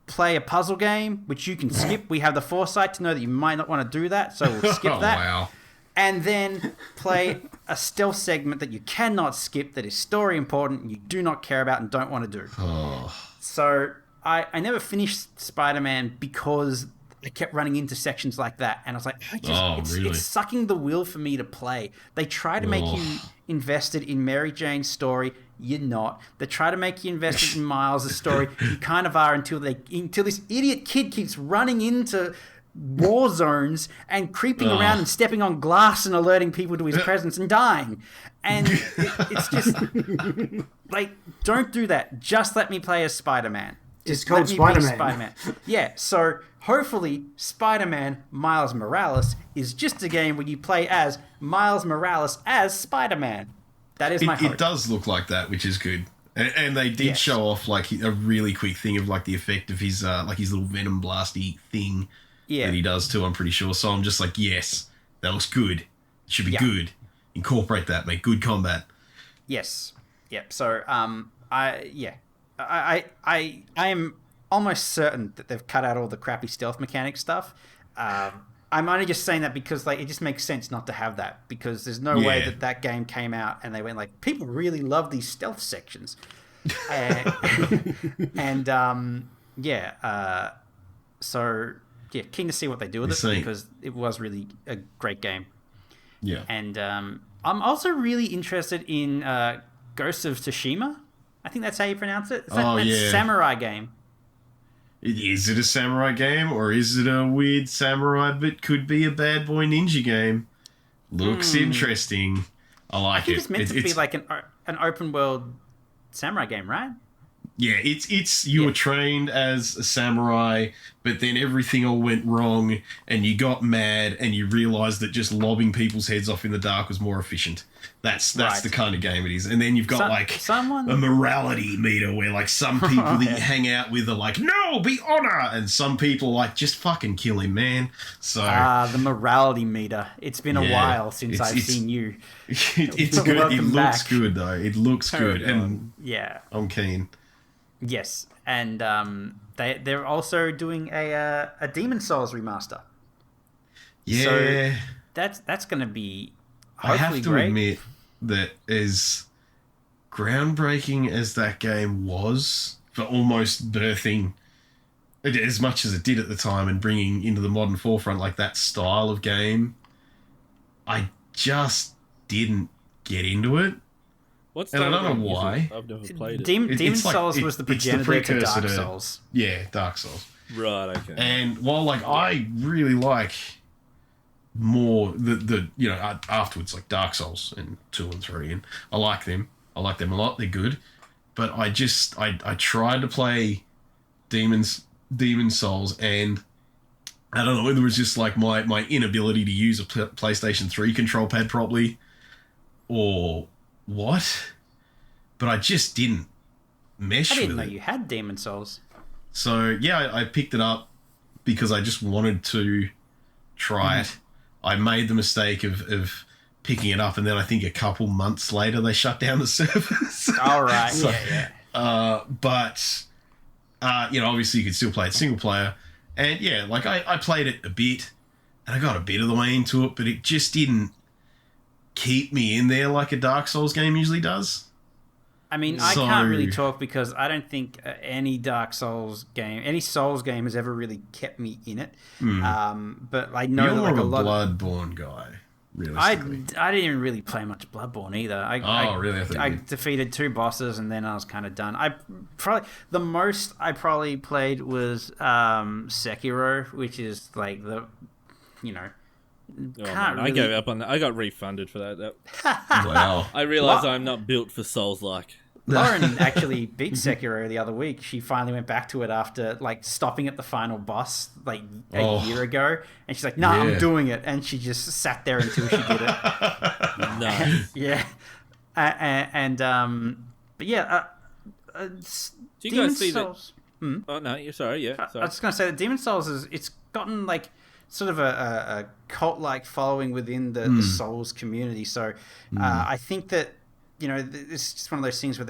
play a puzzle game, which you can skip. We have the foresight to know that you might not want to do that, so we'll skip
Oh,
that.
wow.
And then play a stealth segment that you cannot skip, that is story important, and you do not care about and don't want to do.
Oh.
So I never finished Spider-Man because I kept running into sections like that, and I was like,
Really?
it's sucking the will for me to play. They try to make you invested in Mary Jane's story. You're not. They try to make you invested in Miles' story. You kind of are until this idiot kid keeps running into war zones and creeping around and stepping on glass and alerting people to his presence and dying. And it's just like, don't do that. Just let me play as Spider-Man.
It's
Just
called
let me be
Spider-Man.
Spider-Man. Yeah, so hopefully Spider-Man Miles Morales is just a game where you play as Miles Morales as Spider-Man. That is my hope.
It does look like that, which is good. And they did show off like a really quick thing of like the effect of his like his little venom blasty thing that he does too, I'm pretty sure. So I'm just like, yes, that looks good. It should be good. Incorporate that, make good combat.
Yes. Yep. So I am almost certain that they've cut out all the crappy stealth mechanic stuff. I'm only just saying that because like it just makes sense not to have that, because there's no way that game came out and they went like, people really love these stealth sections. So keen to see what they do with it, because it was really a great game.
Yeah.
And I'm also really interested in Ghost of Tsushima. I think that's how you pronounce it. It's that samurai game.
Is it a samurai game, or is it a weird samurai but could be a bad boy ninja game? Looks interesting. I like
I think
it.
it's meant to be like an open world samurai game, right?
Yeah, it's you were trained as a samurai, but then everything all went wrong, and you got mad, and you realised that just lobbing people's heads off in the dark was more efficient. That's the kind of game it is. And then you've got a morality meter where like some people that you hang out with are like, no, be honor, and some people are like, just fucking kill him, man. So
the morality meter. It's been a while since I've seen you.
It's good. It looks good though. It looks good, and I'm keen.
Yes, and they're also doing a Demon Souls remaster.
Yeah,
so that's going to be hopefully
I have to
great.
admit that as groundbreaking as that game was for almost birthing it as much as it did at the time and bringing into the modern forefront like that style of game, I just didn't get into it.
And
I don't know why.
I've never played it.
Demon Souls was the progenitor to Dark Souls.
Yeah, Dark Souls.
Right, okay.
And while like I really like more the afterwards like Dark Souls and 2 and 3, and I like them a lot, they're good, but I tried to play Demon Souls, and I don't know whether it was just like my inability to use a PlayStation 3 control pad properly or what, but I just didn't mesh with it.
I didn't know you had Demon Souls.
So yeah, I picked it up because I just wanted to try it. I made the mistake of picking it up, and then I think a couple months later they shut down the servers.
All right,
So,
but
obviously you could still play it single player, and I played it a bit, and I got a bit of the way into it, but it just didn't keep me in there like a Dark Souls game usually does.
I mean, I can't really talk because I don't think any Souls game has ever really kept me in it. But I know
You're
that
a Bloodborne guy, realistically.
I didn't even really play much Bloodborne either.
Really?
I defeated 2 bosses and then I was kind of done. The most I probably played was Sekiro, which is like
I gave up on that. I got refunded for that.
Wow.
I realised I'm not built for Souls-like.
Lauren actually beat Sekiro the other week. She finally went back to it after like stopping at the final boss like a year ago, and she's like, "Nah, I'm doing it." And she just sat there until she did it.
Nice.
But yeah.
Do you guys see
Souls,
that? Oh no, you're sorry. Yeah, sorry.
I was just gonna say that Demon Souls it's gotten like sort of a cult-like following within the Souls community. So I think that it's just one of those things where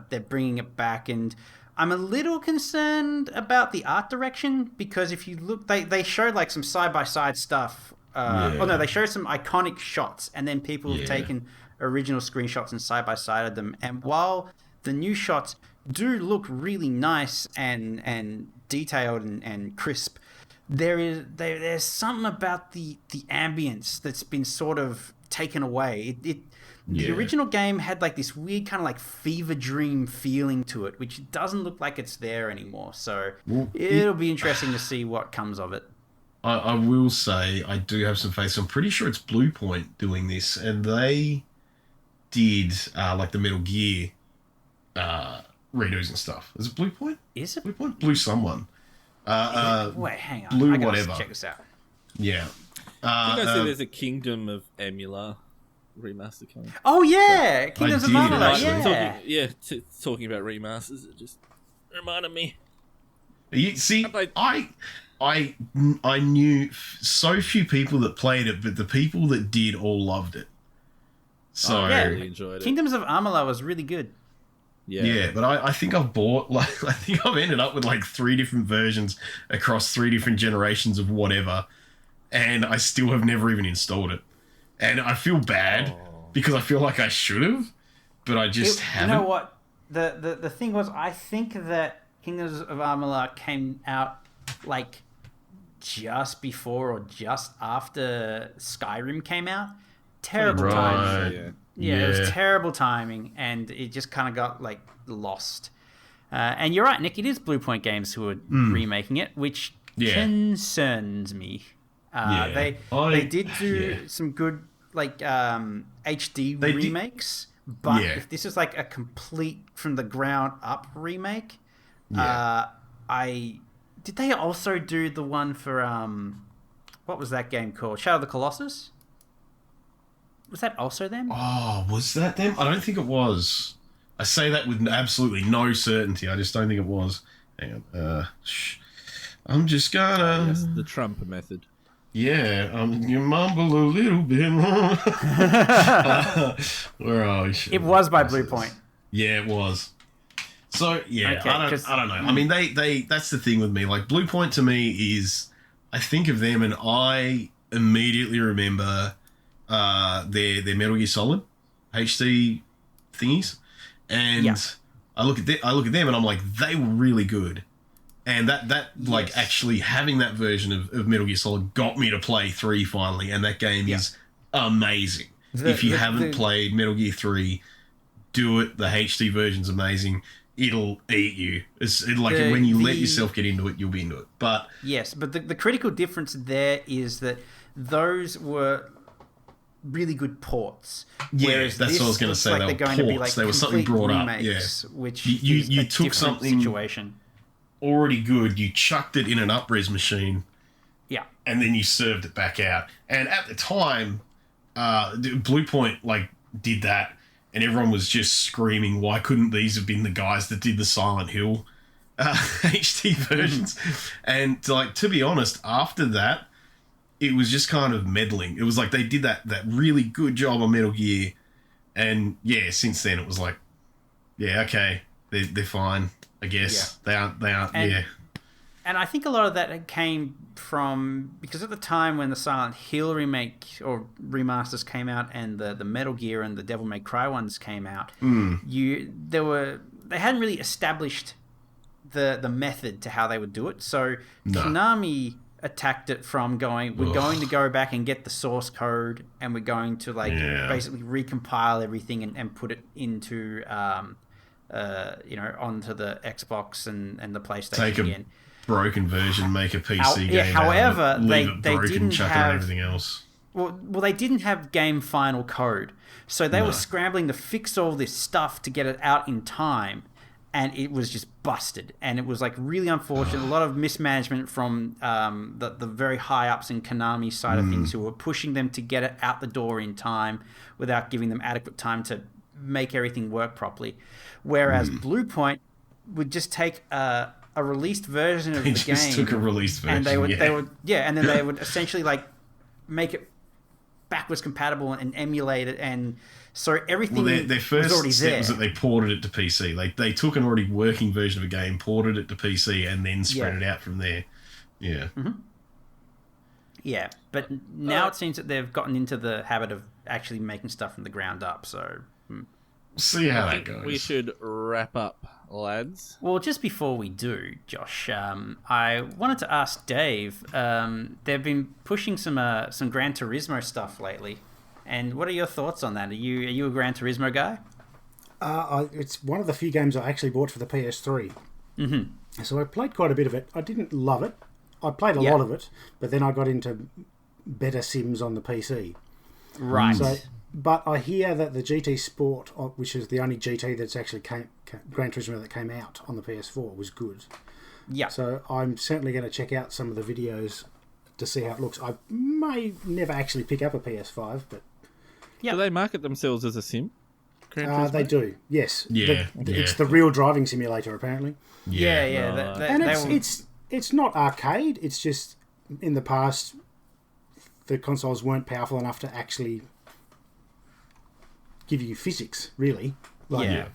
they're bringing it back, and I'm a little concerned about the art direction because if you look, they showed like some side by side stuff. Oh no, they showed some iconic shots, and then people have taken original screenshots and side by sided them. And while the new shots do look really nice and detailed and crisp, there's something about the ambience that's been sort of taken away. The original game had like this weird kind of like fever dream feeling to it, which doesn't look like it's there anymore. So it'll be interesting to see what comes of it.
I will say I do have some faith. I'm pretty sure it's Blue Point doing this, and they did like the Metal Gear redos and stuff. Is it Blue Point?
Is it
Blue Point? Blue someone.
Wait, hang on.
Blue
I gotta
whatever.
check this out.
Yeah.
I think I said there's a Kingdom of Emula remaster coming.
Oh yeah, Kingdoms of
did,
Amalur.
actually.
Talking about remasters, it just reminded me.
You see, I knew so few people that played it, but the people that did all loved it. So
I really enjoyed it.
Kingdoms of Amalur was really good.
Yeah, but I think I've bought I think I've ended up with like 3 different versions across 3 different generations of whatever, and I still have never even installed it, and I feel bad because I feel like I should have, but I just haven't.
You know what? The thing was, I think that Kingdoms of Amalur came out like just before or just after Skyrim came out. Terrible timing. Yeah, it was terrible timing, and it just kind of got like lost. And you're right, Nick. It is Blue Point Games who are remaking it, which concerns me. They did do some good like HD remakes, but if this is like a complete from the ground up remake, did they also do the one for what was that game called? Shadow of the Colossus? Was that also them?
Oh, was that them? I don't think it was. I say that with absolutely no certainty. I just don't think it was. Hang on. I'm just gonna...
Yes, the Trump method.
Yeah, you mumble a little bit. Where are we?
It was by Blue Point.
Yeah, it was. So, yeah,
Okay,
I don't know. I mean, they that's the thing with me. Like, Blue Point to me is... I think of them and I immediately remember... their Metal Gear Solid HD thingies, and I look at them and I'm like, they were really good, and that like actually having that version of Metal Gear Solid got me to play 3 finally, and that game is amazing. If you haven't played Metal Gear 3, do it. The HD version's amazing. It'll eat you. When you let yourself get into it, you'll be into it. But
yes, but the critical difference there is that those were really good ports.
Yeah, that's what I was going to say.
Like
they were ports.
To be like
they were something brought up. Yeah,
which
you took something
situation
already good, you chucked it in an up-res machine, and then you served it back out. And at the time, Blue Point like did that, and everyone was just screaming, "Why couldn't these have been the guys that did the Silent Hill HD versions?" And to be honest, after that, it was just kind of meddling. It was like they did that really good job on Metal Gear, and since then it was like, okay, they're fine, I guess. They aren't.
And I think a lot of that came from because at the time when the Silent Hill remake or remasters came out, and the Metal Gear and the Devil May Cry ones came out, they hadn't really established the method to how they would do it. So Konami attacked it from we're going to go back and get the source code, and we're going to basically recompile everything and put it into onto the Xbox and the PlayStation
Take
again.
Broken version, make a PC game.
However, they
broken,
didn't
chuck
have
everything else.
Well, they didn't have game final code, so they were scrambling to fix all this stuff to get it out in time. And it was just busted, and it was like really unfortunate. A lot of mismanagement from the very high ups in Konami's side of things, who were pushing them to get it out the door in time without giving them adequate time to make everything work properly. Whereas Blue Point would just take a released version of the game.
Took a released version,
and they would and then they would essentially like make it backwards compatible and emulate it, and so everything
Well, their
was
first
already
step
there.
was that they ported it to PC. Like they took an already working version of a game, ported it to PC, and then spread it out from there. Yeah.
Yeah, but now it seems that they've gotten into the habit of actually making stuff from the ground up. So,
See how
I
that
think
goes.
we should wrap up, lads.
well, just before we do, Josh, I wanted to ask Dave. They've been pushing some Gran Turismo stuff lately, and what are your thoughts on that? Are you a Gran Turismo guy?
It's one of the few games I actually bought for the PS3. Mm-hmm. So I played quite a bit of it. I didn't love it. I played a lot of it, but then I got into better sims on the PC.
Right.
So, but I hear that the GT Sport, which is the only GT that's actually Gran Turismo that came out on the PS4, was good.
Yeah.
So I'm certainly going to check out some of the videos to see how it looks. I may never actually pick up a PS5, but
Yeah.
Do they market themselves as a sim? Gran Turismo?
they do. Yes.
Yeah,
It's
yeah.
the real driving simulator, apparently.
Yeah.
Right.
And it's not arcade. It's just in the past the consoles weren't powerful enough to actually give you physics, really. Like,
Yeah.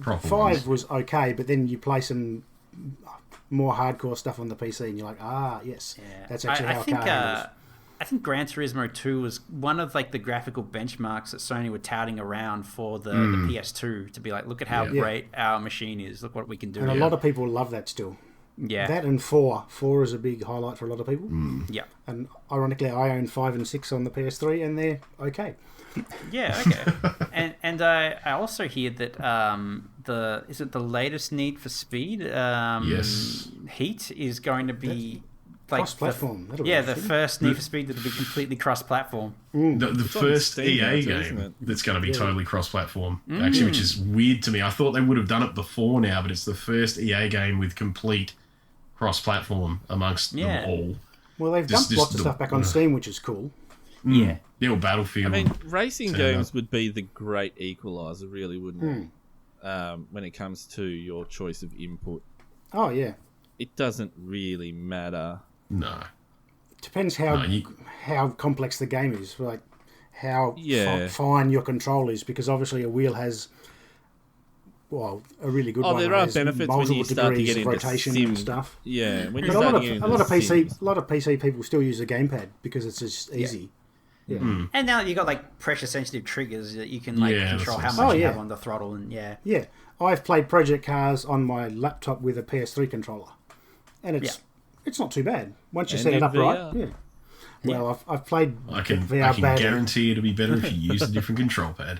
Proper
5
ones.
was okay, but then you play some more hardcore stuff on the PC and you're like, yes,
Yeah.
that's actually
I
how
think,
a car handles.
I think Gran Turismo 2 was one of like the graphical benchmarks that Sony were touting around for the PS2 to be like, look at how great our machine is. Look what we can do.
And a lot of people love that still.
Yeah.
That and 4. 4 is a big highlight for a lot of people.
Yeah.
And ironically, I own 5 and 6 on the PS3 and they're okay.
Yeah, okay. and I also hear that is it the latest Need for Speed?
Yes.
Heat is going to be like
Cross-platform. That'll be
the
interesting.
first Need for Speed that'll be completely cross-platform.
The first
Steam
EA
now too, isn't
game
it?
that's going to be totally cross-platform, actually, which is weird to me. I thought they would have done it before now, but it's the first EA game with complete cross-platform amongst
Yeah.
them all.
Well, they've
Just-
dumped lots of
the-
stuff back on Steam, which is cool.
Yeah.
Yeah, or Battlefield.
I mean, racing
Turn
games
up.
would be the great equalizer, really, wouldn't it? When it comes to your choice of input.
Oh, yeah.
It doesn't really matter.
no.
Depends how
No,
how complex the game is, like how
Yeah.
fine your control is, because obviously a wheel has, well, a really good one.
There are
has
benefits when
multiple
you start to
degrees
get
of
into
rotation
sim
and stuff.
Yeah, when
But
you
a lot
start
of
getting
a
into
lot of
sims.
PC people still use a gamepad because it's just easy. Yeah.
And now you got like pressure-sensitive triggers that you can like
Yeah,
control how
that's
much
awesome.
you
Oh,
have
yeah.
on the throttle, and
Yeah, I've played Project Cars on my laptop with a PS3 controller, and it's not too bad once you
And
set it
in
up
VR.
right. Yeah. Well, I've played
I can
VR badly.
guarantee it'll be better if you use a different control pad.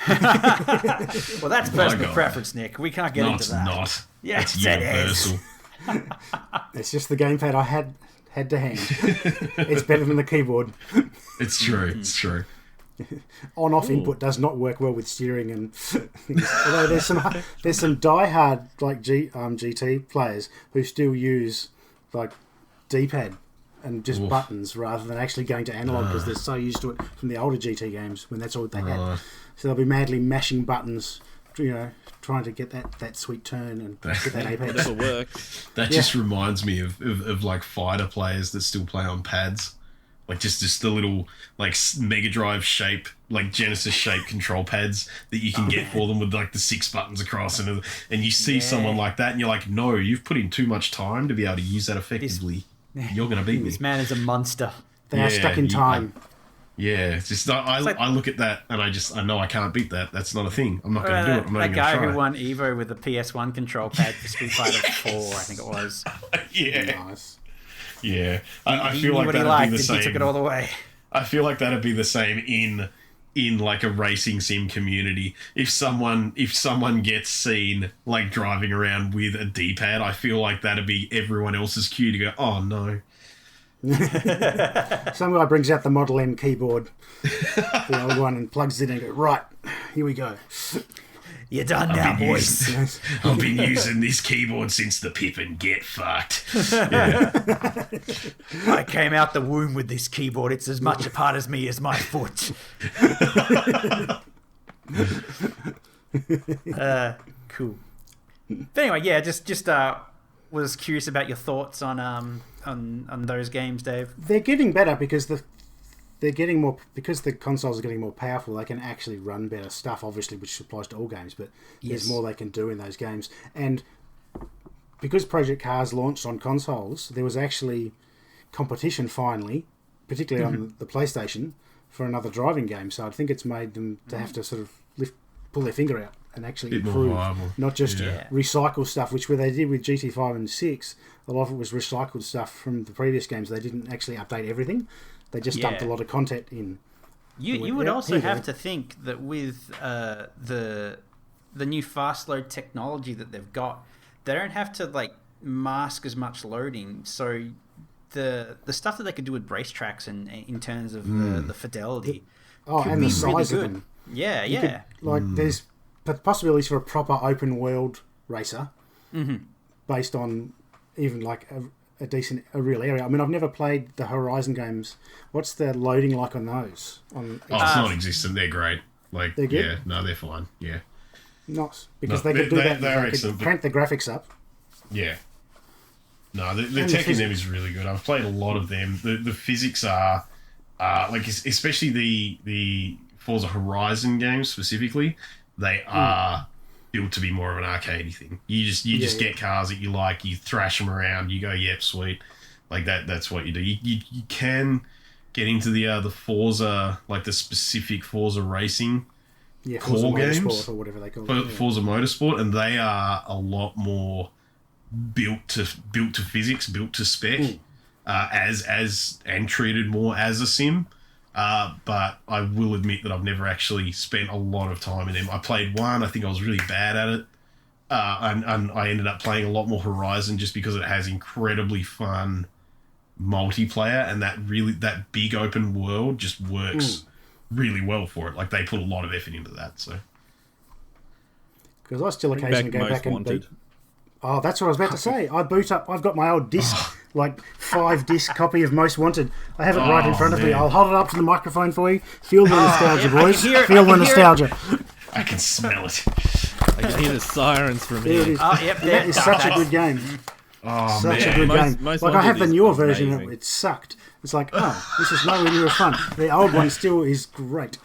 well, that's personal
God.
preference, Nick. We can't get
No,
into
it's
that.
not.
Yes,
It's
it
universal.
It's just the gamepad I had to hand. It's better than the keyboard.
It's true. It's true.
On-off input does not work well with steering and things. Although there's some die-hard like GT players who still use like D-pad and just buttons rather than actually going to analog because they're so used to it from the older GT games when that's all they had. So they'll be madly mashing buttons, trying to get that sweet turn and get that apex.
Whatever works.
That just reminds me of like fighter players that still play on pads. Like just the little like Mega Drive shape, like Genesis shape control pads that you can get for them with like the 6 buttons across, and you see someone like that, and you're like, no, you've put in too much time to be able to use that effectively. You're gonna beat me.
This man is a monster.
They are stuck in time.
Yeah, it's just I look at that and I know I can't beat that. That's not a thing. I'm not going to do it. I'm not
That
even
guy
going to
who
try.
won Evo with the PS1 control pad for Street Fighter 4, I think it was.
Yeah,
Nice.
yeah. I
He
feel
knew
like
what he
that'd
liked
be the
and
same.
he took it all the way.
I feel like that'd be the same in like a racing sim community. If someone gets seen like driving around with a D-pad, I feel like that'd be everyone else's cue to go, oh no.
Some guy brings out the Model M keyboard, the old one, and plugs it in and goes, right, here we go.
You're done now,
been
boys.
I've been using this keyboard since the Pippin Get Fucked.
I came out the womb with this keyboard. It's as much a part of me as my foot. Cool. But anyway, yeah, just was curious about your thoughts on those games, Dave.
They're getting better because the they're getting more, because the consoles are getting more powerful, they can actually run better stuff, obviously, which applies to all games, but there's more they can do in those games. And because Project Cars launched on consoles, there was actually competition finally, particularly on the PlayStation, for another driving game. So I think it's made them to have to sort of pull their finger out and actually improve, not just recycle stuff, which where they did with GT5 and 6, a lot of it was recycled stuff from the previous games. They didn't actually update everything. They just dumped a lot of content in.
You would also have to think that with the new fast load technology that they've got, they don't have to like mask as much loading. So the stuff that they could do with brace tracks and in terms of the fidelity,
and the size of them.
Yeah.
There's possibilities for a proper open world racer based on even like a real area. I mean, I've never played the Horizon games. What's the loading like on those?
It's non-existent. They're great. Like,
they're good?
Yeah, no, they're fine. Yeah.
Not because they could do that. They could crank the graphics up.
Yeah. No, the tech in them is really good. I've played a lot of them. The physics are like, especially the Forza Horizon games specifically, they are built to be more of an arcadey thing. You just get cars that you like, you thrash them around, you go, yep, sweet. Like that's what you do. You can get into the Forza, like the specific Forza racing
Forza
core games,
Motorsport or whatever they call it.
Forza Motorsport, and they are a lot more built to physics, built to spec, and treated more as a sim. But I will admit that I've never actually spent a lot of time in them. I played one, I think I was really bad at it, and I ended up playing a lot more Horizon just because it has incredibly fun multiplayer, and that big open world just works really well for it. Like, they put a lot of effort into that. So,
because I still occasionally go back and beat. Oh, that's what I was about to say. I boot up. I've got my old disc, like 5-disc copy of Most Wanted. I have it right in front of me. I'll hold it up to the microphone for you. Feel the nostalgia, boys. Feel the nostalgia.
I can smell it.
I can hear the sirens from here.
There it is. That is such a good game. Such a good game.
Most
like, I have the newer version
amazing.
of it. It sucked. It's like, this is nowhere near as fun. The old one still is great.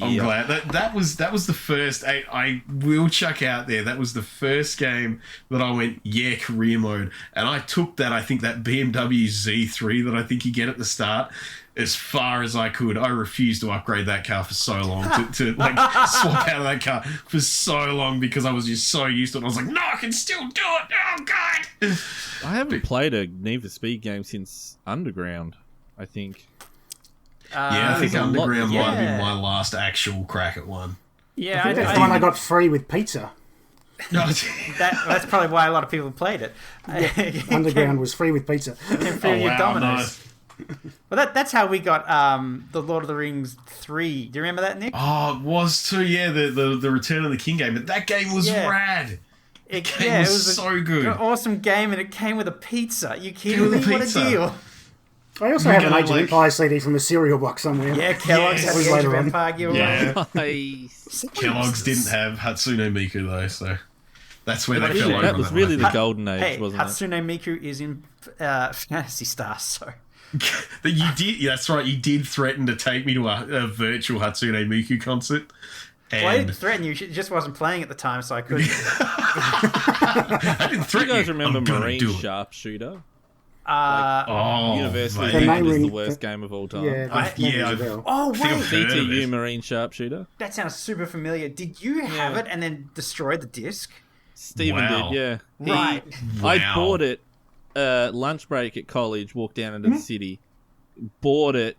I'm glad that was the first. I will chuck out there. That was the first game that I went, career mode, and I took that. I think that BMW Z3 that I think you get at the start, as far as I could. I refused to upgrade that car for so long, to like swap out of that car for so long, because I was just so used to it. I was like, no, I can still do it. Oh god!
I haven't played a Need for Speed game since Underground, I think.
I think Underground might have been my last actual crack at one.
Yeah,
I think that's the one I got free with pizza.
No,
that's probably why a lot of people played it.
Underground was free with pizza.
Domino's.
Nice.
Well, that's how we got the Lord of the Rings 3. Do you remember that, Nick?
Oh, it was too. Yeah, the Return of the King game. But that game was rad. It was so good.
An awesome game, and it came with a pizza. You kidding me? What a deal!
I also have an Age of Empires CD from a cereal box somewhere.
Yeah, Kellogg's had the Age of Empire giveaway.
Nice.
Kellogg's didn't have Hatsune Miku though, so that's where they fell over.
That was really the golden age, wasn't
Hatsune Miku is in Phantasy Star, so.
You did. That's right. You did threaten to take me to a virtual Hatsune Miku concert. And
well, I didn't threaten you. She just wasn't playing at the time, so I couldn't.
I didn't threaten
you. guys remember
I'm
Marine Sharpshooter?
Universally,
is the worst game of all time.
Oh, wait.
CTU Marine Sharpshooter.
That sounds super familiar. Did you have it and then destroy the disc?
Stephen did, yeah.
Right.
I bought it lunch break at college, walked down into the city, bought it,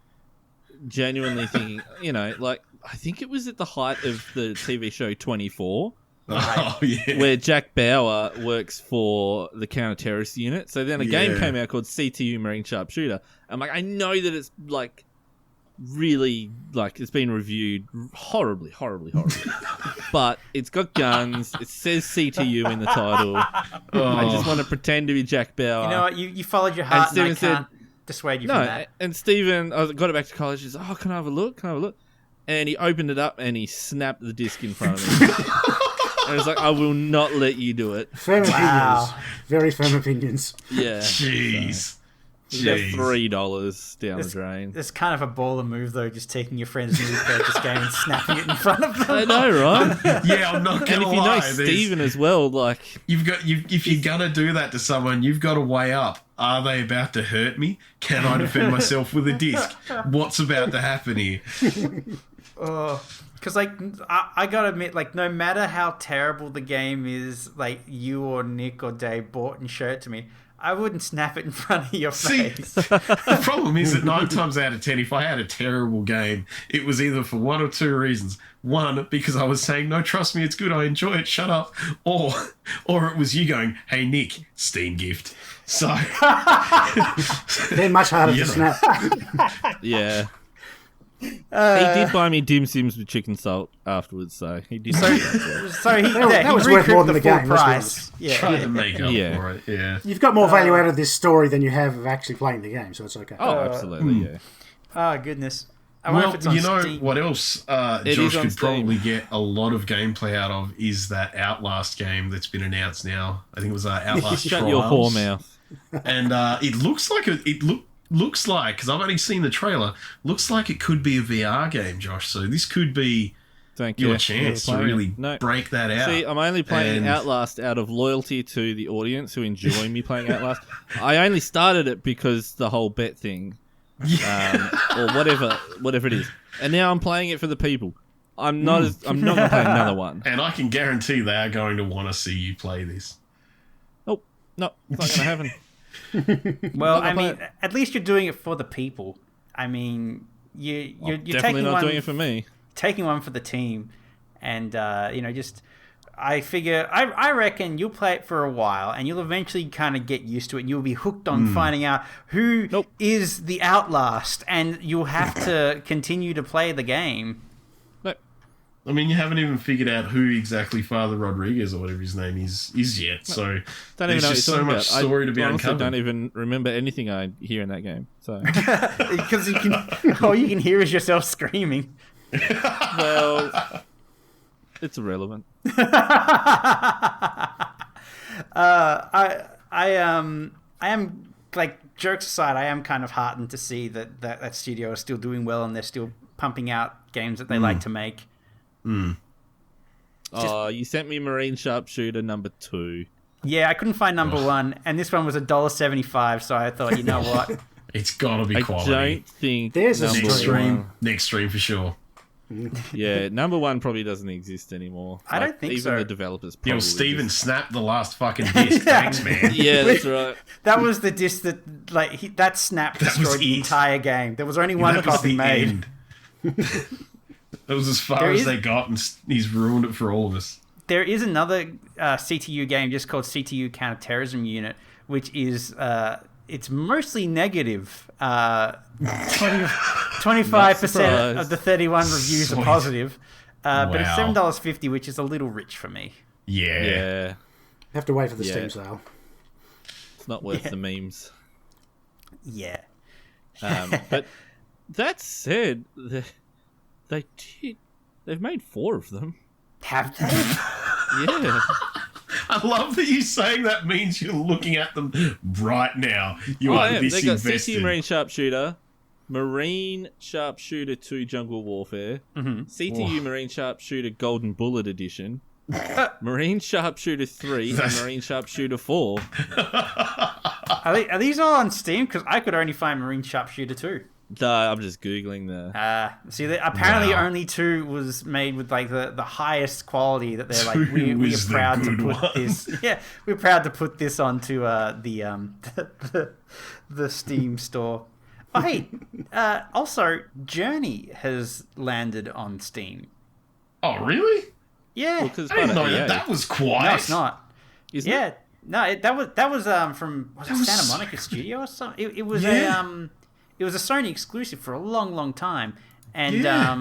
genuinely thinking, I think it was at the height of the TV show 24.
Oh, yeah.
Where Jack Bauer works for the counter-terrorist unit. So then a game came out called CTU Marine Sharpshooter. I'm like, I know that it's like really, like, it's been reviewed horribly. But it's got guns. It says CTU in the title. I just want to pretend to be Jack Bauer.
You know what? You followed your heart, and I can't dissuade you from that.
And Stephen, I got it back to college. He's like, can I have a look? And he opened it up and he snapped the disc in front of me. And it's like, I will not let you do it.
Firm opinions. Very firm opinions.
Yeah.
Jeez.
You got
Jeez.
$3 down the
It's-
drain.
It's kind of a baller move, though, just taking your friend's new purchase game and snapping it in front of them.
I know, right?
Yeah, I'm not
And
gonna
if you know
lie.
Steven as well, like,
If you're gonna do that to someone, you've got to weigh up. Are they about to hurt me? Can I defend myself with a disc? What's about to happen here?
Because, like, I gotta admit, like, no matter how terrible the game is, like, you or Nick or Dave bought and showed it to me, I wouldn't snap it in front of your
See,
face.
the problem is that 9 times out of 10, if I had a terrible game, it was either for one or two reasons. One, because I was saying, no, trust me, it's good, I enjoy it, shut up. Or it was you going, hey, Nick, Steam gift. So,
They're much harder
You
to
know.
snap.
yeah. He did buy me dim sims with chicken salt afterwards, so he did.
So he
that was
he
worth more
recouped
than the
full
game, let's be
price. Yeah,
trying to make up
Yeah.
for it, yeah.
You've got more value out of this story than you have of actually playing the game, so it's okay.
Oh, absolutely, yeah.
Oh, goodness. I wonder if
Well,
it's on
you know
Steam.
what else
It
Josh
is on
could
Steam.
probably get a lot of gameplay out of is that Outlast game that's been announced now. I think it was Outlast
Shut
Trials.
your whore mouth.
And it looks like looks like, because I've only seen the trailer, looks like it could be a VR game, Josh. So this could be
Thank you.
your chance to really
No.
break that out.
See, I'm only playing
And-
Outlast out of loyalty to the audience who enjoy me playing Outlast. I only started it because the whole bet thing, or whatever it is, and now I'm playing it for the people. I'm not going to play another one.
And I can guarantee they are going to want to see you play this.
Oh no, it's not going to happen.
Well,
Not
I
gonna
mean,
play it.
at least you're doing it for the people. I mean, you're
Definitely
taking
not
one,
doing it for me.
taking one for the team, and just I figure I reckon you'll play it for a while, and you'll eventually kind of get used to it, and you'll be hooked on finding out who is the Outlast, and you'll have to continue to play the game.
No,
I mean, you haven't even figured out who exactly Father Rodriguez or whatever his name is yet. So
don't even
there's
know what
just
you're
so
talking
much
about.
story to be
I honestly
uncovered.
don't even remember anything I hear in that game. So,
Because you can, all you can hear is yourself screaming.
well, it's irrelevant.
I am, like, jokes aside, I am kind of heartened to see that studio is still doing well and they're still pumping out games that they like to make.
Oh, you sent me Marine Sharpshooter number 2.
Yeah, I couldn't find number one, and this one was $1.75, so I thought, you know what?
It's got to be
I
quality.
don't think
There's a
number
Next
stream.
one-
next stream for sure.
Yeah, number 1 probably doesn't exist anymore.
I don't think
even
so.
the developers probably
Yo, Steven
just-
snapped the last fucking disc. Thanks, man.
Yeah, that's right.
That was the disc that, like, that snap
That was
destroyed the
it.
entire game. There was only one
That was
copy
the
made.
end. That was as far
There
as
is-
they got, and he's ruined it for all of us.
There is another CTU game just called CTU Counterterrorism Unit, which is it's mostly negative. 25% of the 31 reviews are
Sweet.
positive, but it's
Wow.
$7.50, which is a little rich for me.
Yeah.
Yeah,
Have to wait for the
Yeah.
Steam sale.
it's not worth the memes.
Yeah.
But that said, they've made 4 of them.
Have they?
Yeah.
I love that you saying that means you're looking at them right now. You are
Yeah,
this
they got
invested.
CTU Marine Sharpshooter, Marine Sharpshooter 2 Jungle Warfare, CTU Marine Sharpshooter Golden Bullet Edition, Marine Sharpshooter 3, and
That's-
Marine Sharpshooter 4.
Are these all on Steam? Because I could only find Marine Sharpshooter 2.
I'm just googling the.
Apparently
Wow.
only 2 was made with like the highest quality that they're like
2
we are
was the
proud to
good
put
one.
this. Yeah, we're proud to put this onto the Steam store. Oh, hey, also Journey has landed on Steam.
Oh, really?
Yeah,
Because
I didn't know that was quiet.
no, it's not.
Isn't
Yeah, no, that was from was it
was
Santa
so-
Monica Studio or something? It was
Yeah.
it was a Sony exclusive for a long time, and
Yeah.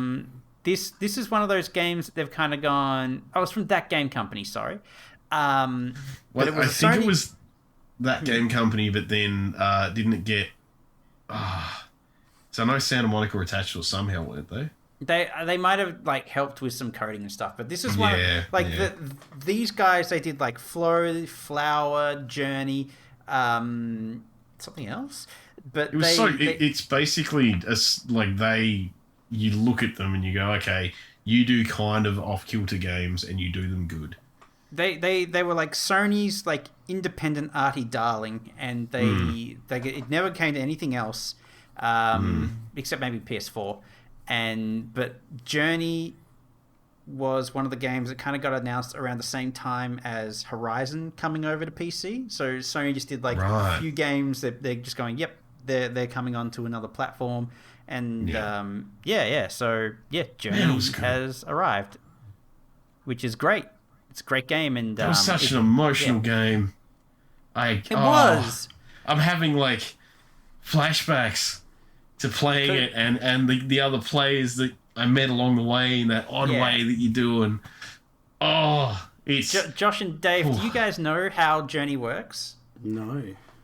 this is one of those games that they've kind of gone. Oh, it's from that game company. Sorry, but
Well,
it was
I
a
think
Sony-
it was that game company, but then didn't it get... so I know Santa Monica were attached to it somehow, weren't they?
They might have like helped with some coding and stuff, but this is one
Yeah,
of, like
yeah.
these guys. They did like Flower, Journey, something else. But
It was it's basically you look at them and you go, okay, you do kind of off-kilter games and you do them good.
They were like Sony's like independent arty darling, and it never came to anything else, except maybe PS4, but Journey was one of the games that kind of got announced around the same time as Horizon coming over to PC. So Sony just did like a few games that they're just going, yep, they're coming onto another platform, and So Journey has arrived, which is great. It's a great game, and
it was such an emotional game.
It was.
I'm having like flashbacks to playing it, and the other players that I met along the way in that odd way that you do, and it's
Josh and Dave. Do you guys know how Journey works?
No.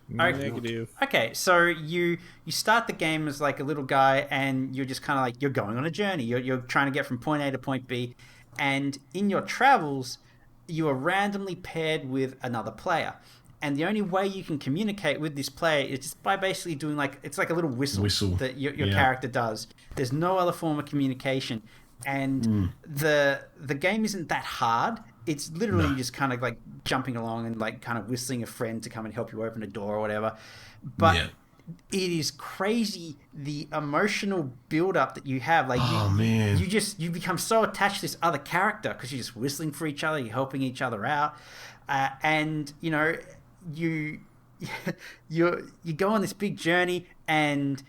Negative.
Okay, so you start the game as like a little guy, and you're just kind of like you're going on a journey. You're trying to get from point A to point B, and in your travels, you are randomly paired with another player. And the only way you can communicate with this player is just by basically doing it's like a little whistle that your character does. There's no other form of communication. And the game isn't that hard. It's literally just kind of like jumping along and like kind of whistling a friend to come and help you open a door or whatever. But it is crazy the emotional build up that you have. Like you become so attached to this other character because you're just whistling for each other, you're helping each other out, and you know you go on this big journey, and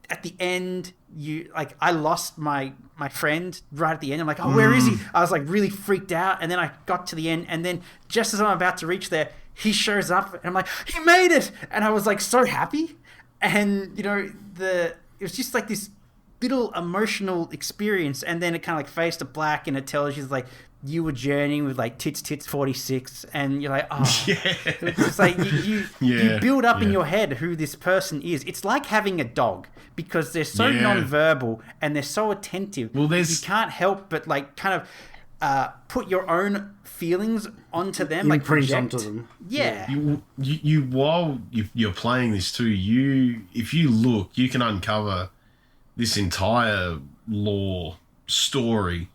at the end I lost my friend right at the end. I'm like, oh, where is he? I was like really freaked out, and then I got to the end, and then just as I'm about to reach there, he shows up, and I'm like, he made it, and I was like so happy. And it was just like this little emotional experience, and then it kind of like fades to black, and it tells you like you were journeying with like tits 46, and you're like, oh, it's just like you build up in your head who this person is. It's like having a dog because they're so non-verbal and they're so attentive.
Well, you
can't help but like kind of put your own feelings onto them, like
imprint
project
onto them.
Yeah.
You while you're playing this too, if you look, you can uncover this entire lore story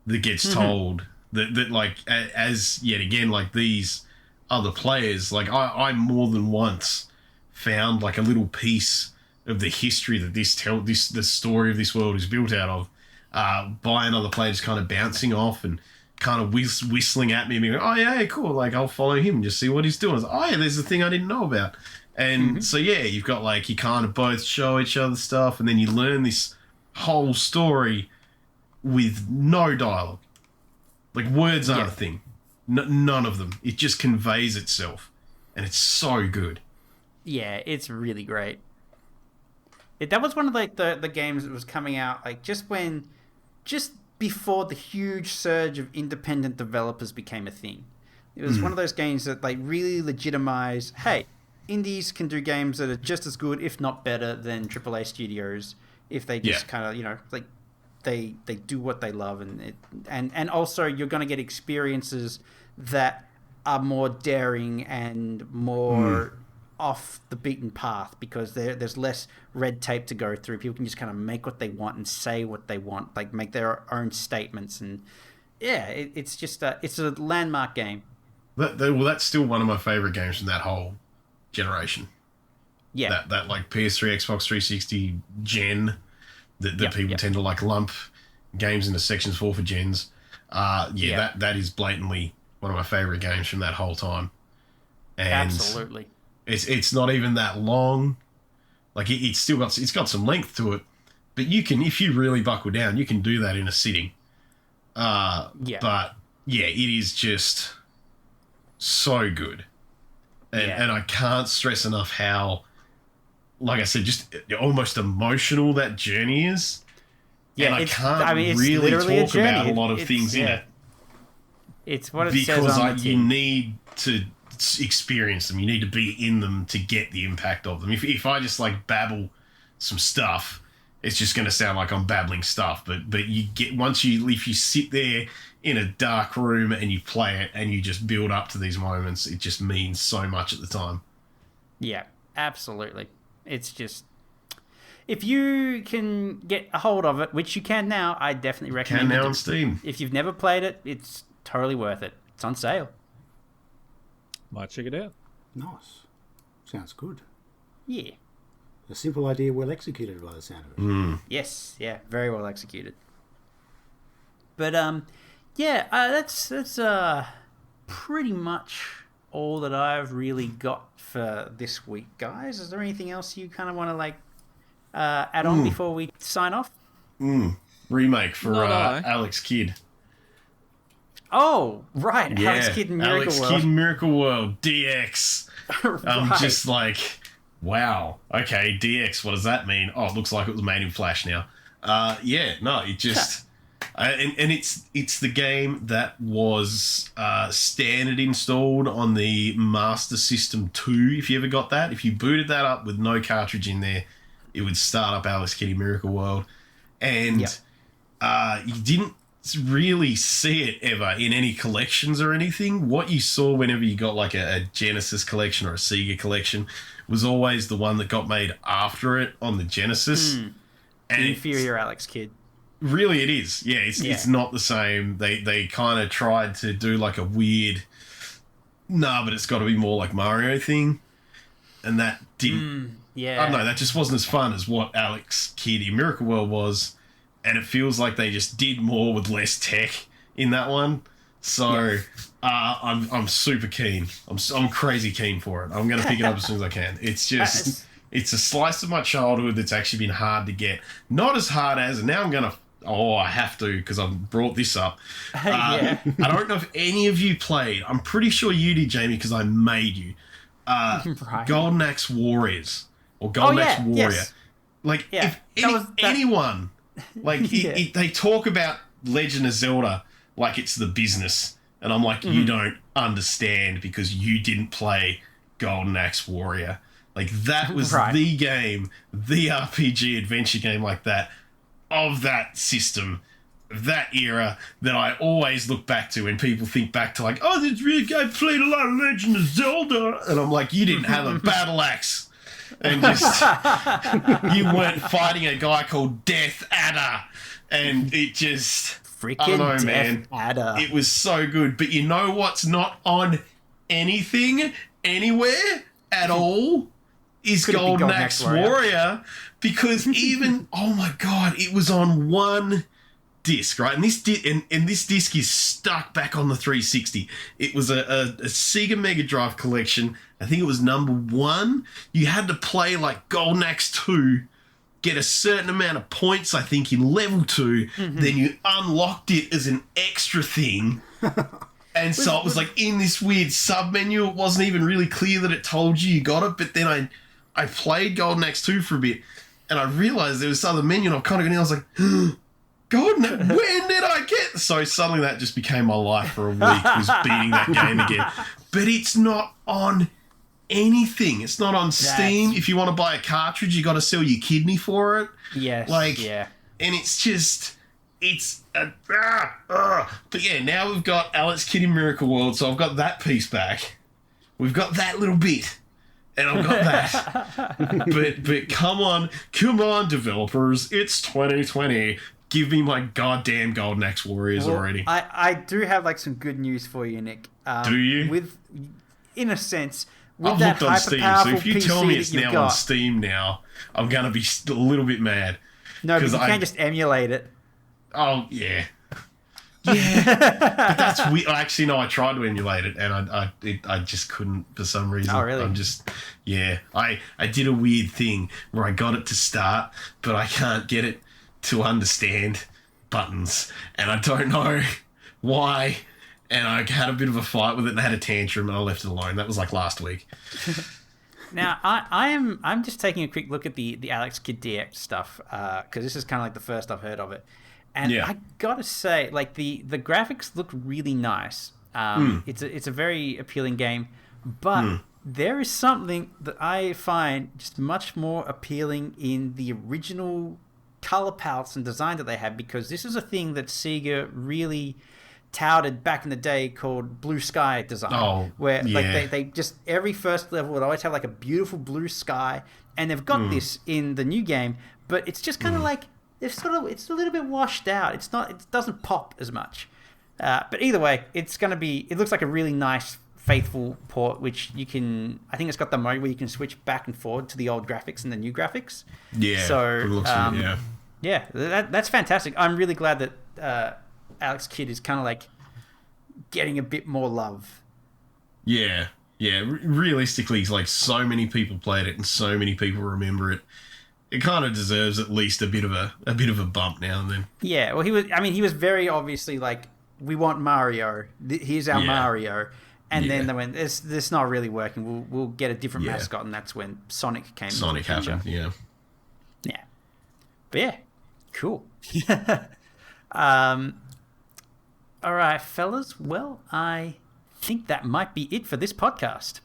that gets told that like as yet again like these other players, like I more than once found like a little piece of the history that the story of this world is built out of by another player just kind of bouncing off and kind of whistling at me and being like, oh yeah, cool, like I'll follow him and just see what he's doing. I was like, oh yeah, there's a thing I didn't know about. And so you've got like you kind of both show each other stuff, and then you learn this whole story with no dialogue. Like words aren't a thing. None of them. It just conveys itself, and it's so good.
Yeah, it's really great. That was one of like the games that was coming out like just before the huge surge of independent developers became a thing. It was one of those games that like really legitimized, hey, indies can do games that are just as good, if not better, than AAA studios if they just kind of like they do what they love, and also you're going to get experiences that are more daring and more off the beaten path because there's less red tape to go through. People can just kind of make what they want and say what they want, like make their own statements, and it's just it's a landmark game.
That's still one of my favorite games from that whole generation. Yeah, that like PS3, Xbox 360 gen that people tend to like lump games into sections for gens. That is blatantly one of my favorite games from that whole time. And
absolutely.
It's not even that long. Like it's got some length to it, but you can, if you really buckle down, you can do that in a sitting. But it is just so good, and I can't stress enough how, like I said, just almost emotional that journey is. Yeah, and I can't really talk about a lot of things in it.
It's what it says on the tin.
You need to experience them. You need to be in them to get the impact of them. If I just like babble some stuff, it's just going to sound like I'm babbling stuff. But you get if you sit there in a dark room and you play it and you just build up to these moments, it just means so much at the time.
Yeah, absolutely. It's just, if you can get a hold of it, which you can now, I definitely recommend
Can
it.
now on Steam.
If you've never played it, it's totally worth it. It's on sale.
Might check it out.
Nice. Sounds good.
Yeah.
A simple idea well executed by the sound of it.
Yes. Yeah. Very well executed. But that's pretty much all that I've really got for this week, guys. Is there anything else you kind of want to add on before we sign off?
Remake for
Not I.
Alex Kidd.
Oh, right.
Yeah,
Alex Kidd in Miracle
Alex
World.
Kidd in Miracle World, DX. I'm
Right.
just like, wow. Okay, DX. What does that mean? Oh, it looks like it was made in Flash now. It just, and it's the game that was standard installed on the Master System 2. If you ever got that, if you booted that up with no cartridge in there, it would start up Alex Kidd in Miracle World, and you didn't really see it ever in any collections or anything. What you saw whenever you got like a Genesis collection or a Sega collection was always the one that got made after it on the Genesis. And
The inferior Alex Kidd.
really it is. Yeah, it's not the same. They kind of tried to do like a weird, but it's got to be more like Mario thing. And that didn't,
Yeah.
I don't know, that just wasn't as fun as what Alex Kidd in Miracle World was. And it feels like they just did more with less tech in that one. So I'm super keen. I'm crazy keen for it. I'm going to pick it up as soon as I can. It's just, it's a slice of my childhood that's actually been hard to get. Not as hard as, and now I'm going to, I have to because I've brought this up.
Yeah.
I don't know if any of you played. I'm pretty sure you did, Jamie, because I made you.
Right.
Golden Axe Warriors or Golden Axe Warrior.
yes.
Like,
Yeah,
if anyone, like, they talk about Legend of Zelda like it's the business. And I'm like, you don't understand because you didn't play Golden Axe Warrior. Like, that was the game, the RPG adventure game like that, of that system, that era, that I always look back to when people think back to like, oh, this really guy played a lot of Legend of Zelda. And I'm like, you didn't have a battle axe. And just, you weren't fighting a guy called Death Adder. And it just,
Freaking
I don't know,
Death
man.
Adder.
It was so good. But you know what's not on anything, anywhere, at all? Is
Could it be
Golden
Golden
Axe
Axe Warrior?
Warrior. Because even, oh my God, it was on one disc, right? And this this disc is stuck back on the 360. It was a Sega Mega Drive collection. I think it was number 1. You had to play like Golden Axe 2, get a certain amount of points, I think, in level 2. Then you unlocked it as an extra thing. And so it was like in this weird sub-menu. It wasn't even really clear that it told you got it. But then I played Golden Axe 2 for a bit, and I realised there was this other menu, and I kind of got in, I was like, Golden Axe, when did I get? So suddenly that just became my life for a week, was beating that game again. But it's not on anything. It's not on Steam. If you want to buy a cartridge, you got to sell your kidney for it.
Yes.
And it's just, it's but yeah, now we've got Alex Kidd in Miracle World, so I've got that piece back. We've got that little bit, and I've got that. but come on, developers, it's 2020. Give me my goddamn Golden Axe Warriors already.
I do have like some good news for you, Nick.
Do you?
In a sense, with
I've
that
looked on Steam, so
hyper-powerful
if you
PC
tell me
that
it's
you've
now
got,
on Steam now, I'm gonna be a little bit mad.
no, but you
'cause
can't just emulate it.
Oh, yeah. Yeah. But that's weird. Actually, no, I tried to emulate it, and I just couldn't for some reason.
Oh, really?
I'm just, yeah. I did a weird thing where I got it to start, but I can't get it to understand buttons, and I don't know why. And I had a bit of a fight with it, and I had a tantrum, and I left it alone. That was like last week.
Now, I'm just taking a quick look at the Alex Kidd DX stuff, because this is kind of like the first I've heard of it. And I gotta say, like, the graphics look really nice. It's a very appealing game, but there is something that I find just much more appealing in the original color palettes and design that they had, because this is a thing that Sega really touted back in the day called blue sky design, where like they just, every first level would always have like a beautiful blue sky, and they've got this in the new game, but it's just kind of like it's a little bit washed out. It doesn't pop as much. But either way, it looks like a really nice, faithful port, which you can. I think it's got the mode where you can switch back and forward to the old graphics and the new graphics.
Yeah.
So yeah, that's fantastic. I'm really glad that Alex Kidd is kind of like getting a bit more love.
Yeah. Realistically, like so many people played it and so many people remember it. It kind of deserves at least a bit of a bump now and then.
Yeah. Well, he was very obviously like, we want Mario. Here's our Mario. And then they went, this not really working. We'll get a different mascot, and that's when Sonic came.
Sonic happened, yeah.
Yeah. But yeah, cool. All right, fellas. Well, I think that might be it for this podcast.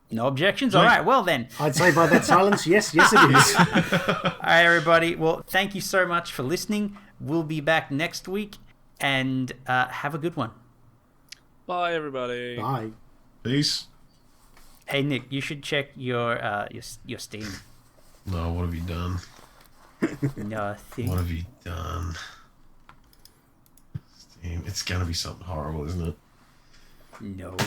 No objections? All right, well then.
I'd say by that silence, yes, it is.
All right, everybody. Well, thank you so much for listening. We'll be back next week. And have a good one.
Bye, everybody.
Bye.
Peace.
Hey, Nick, you should check your Steam.
No, what have you done?
Nothing.
What have you done? Steam. It's gonna be something horrible, isn't it?
No.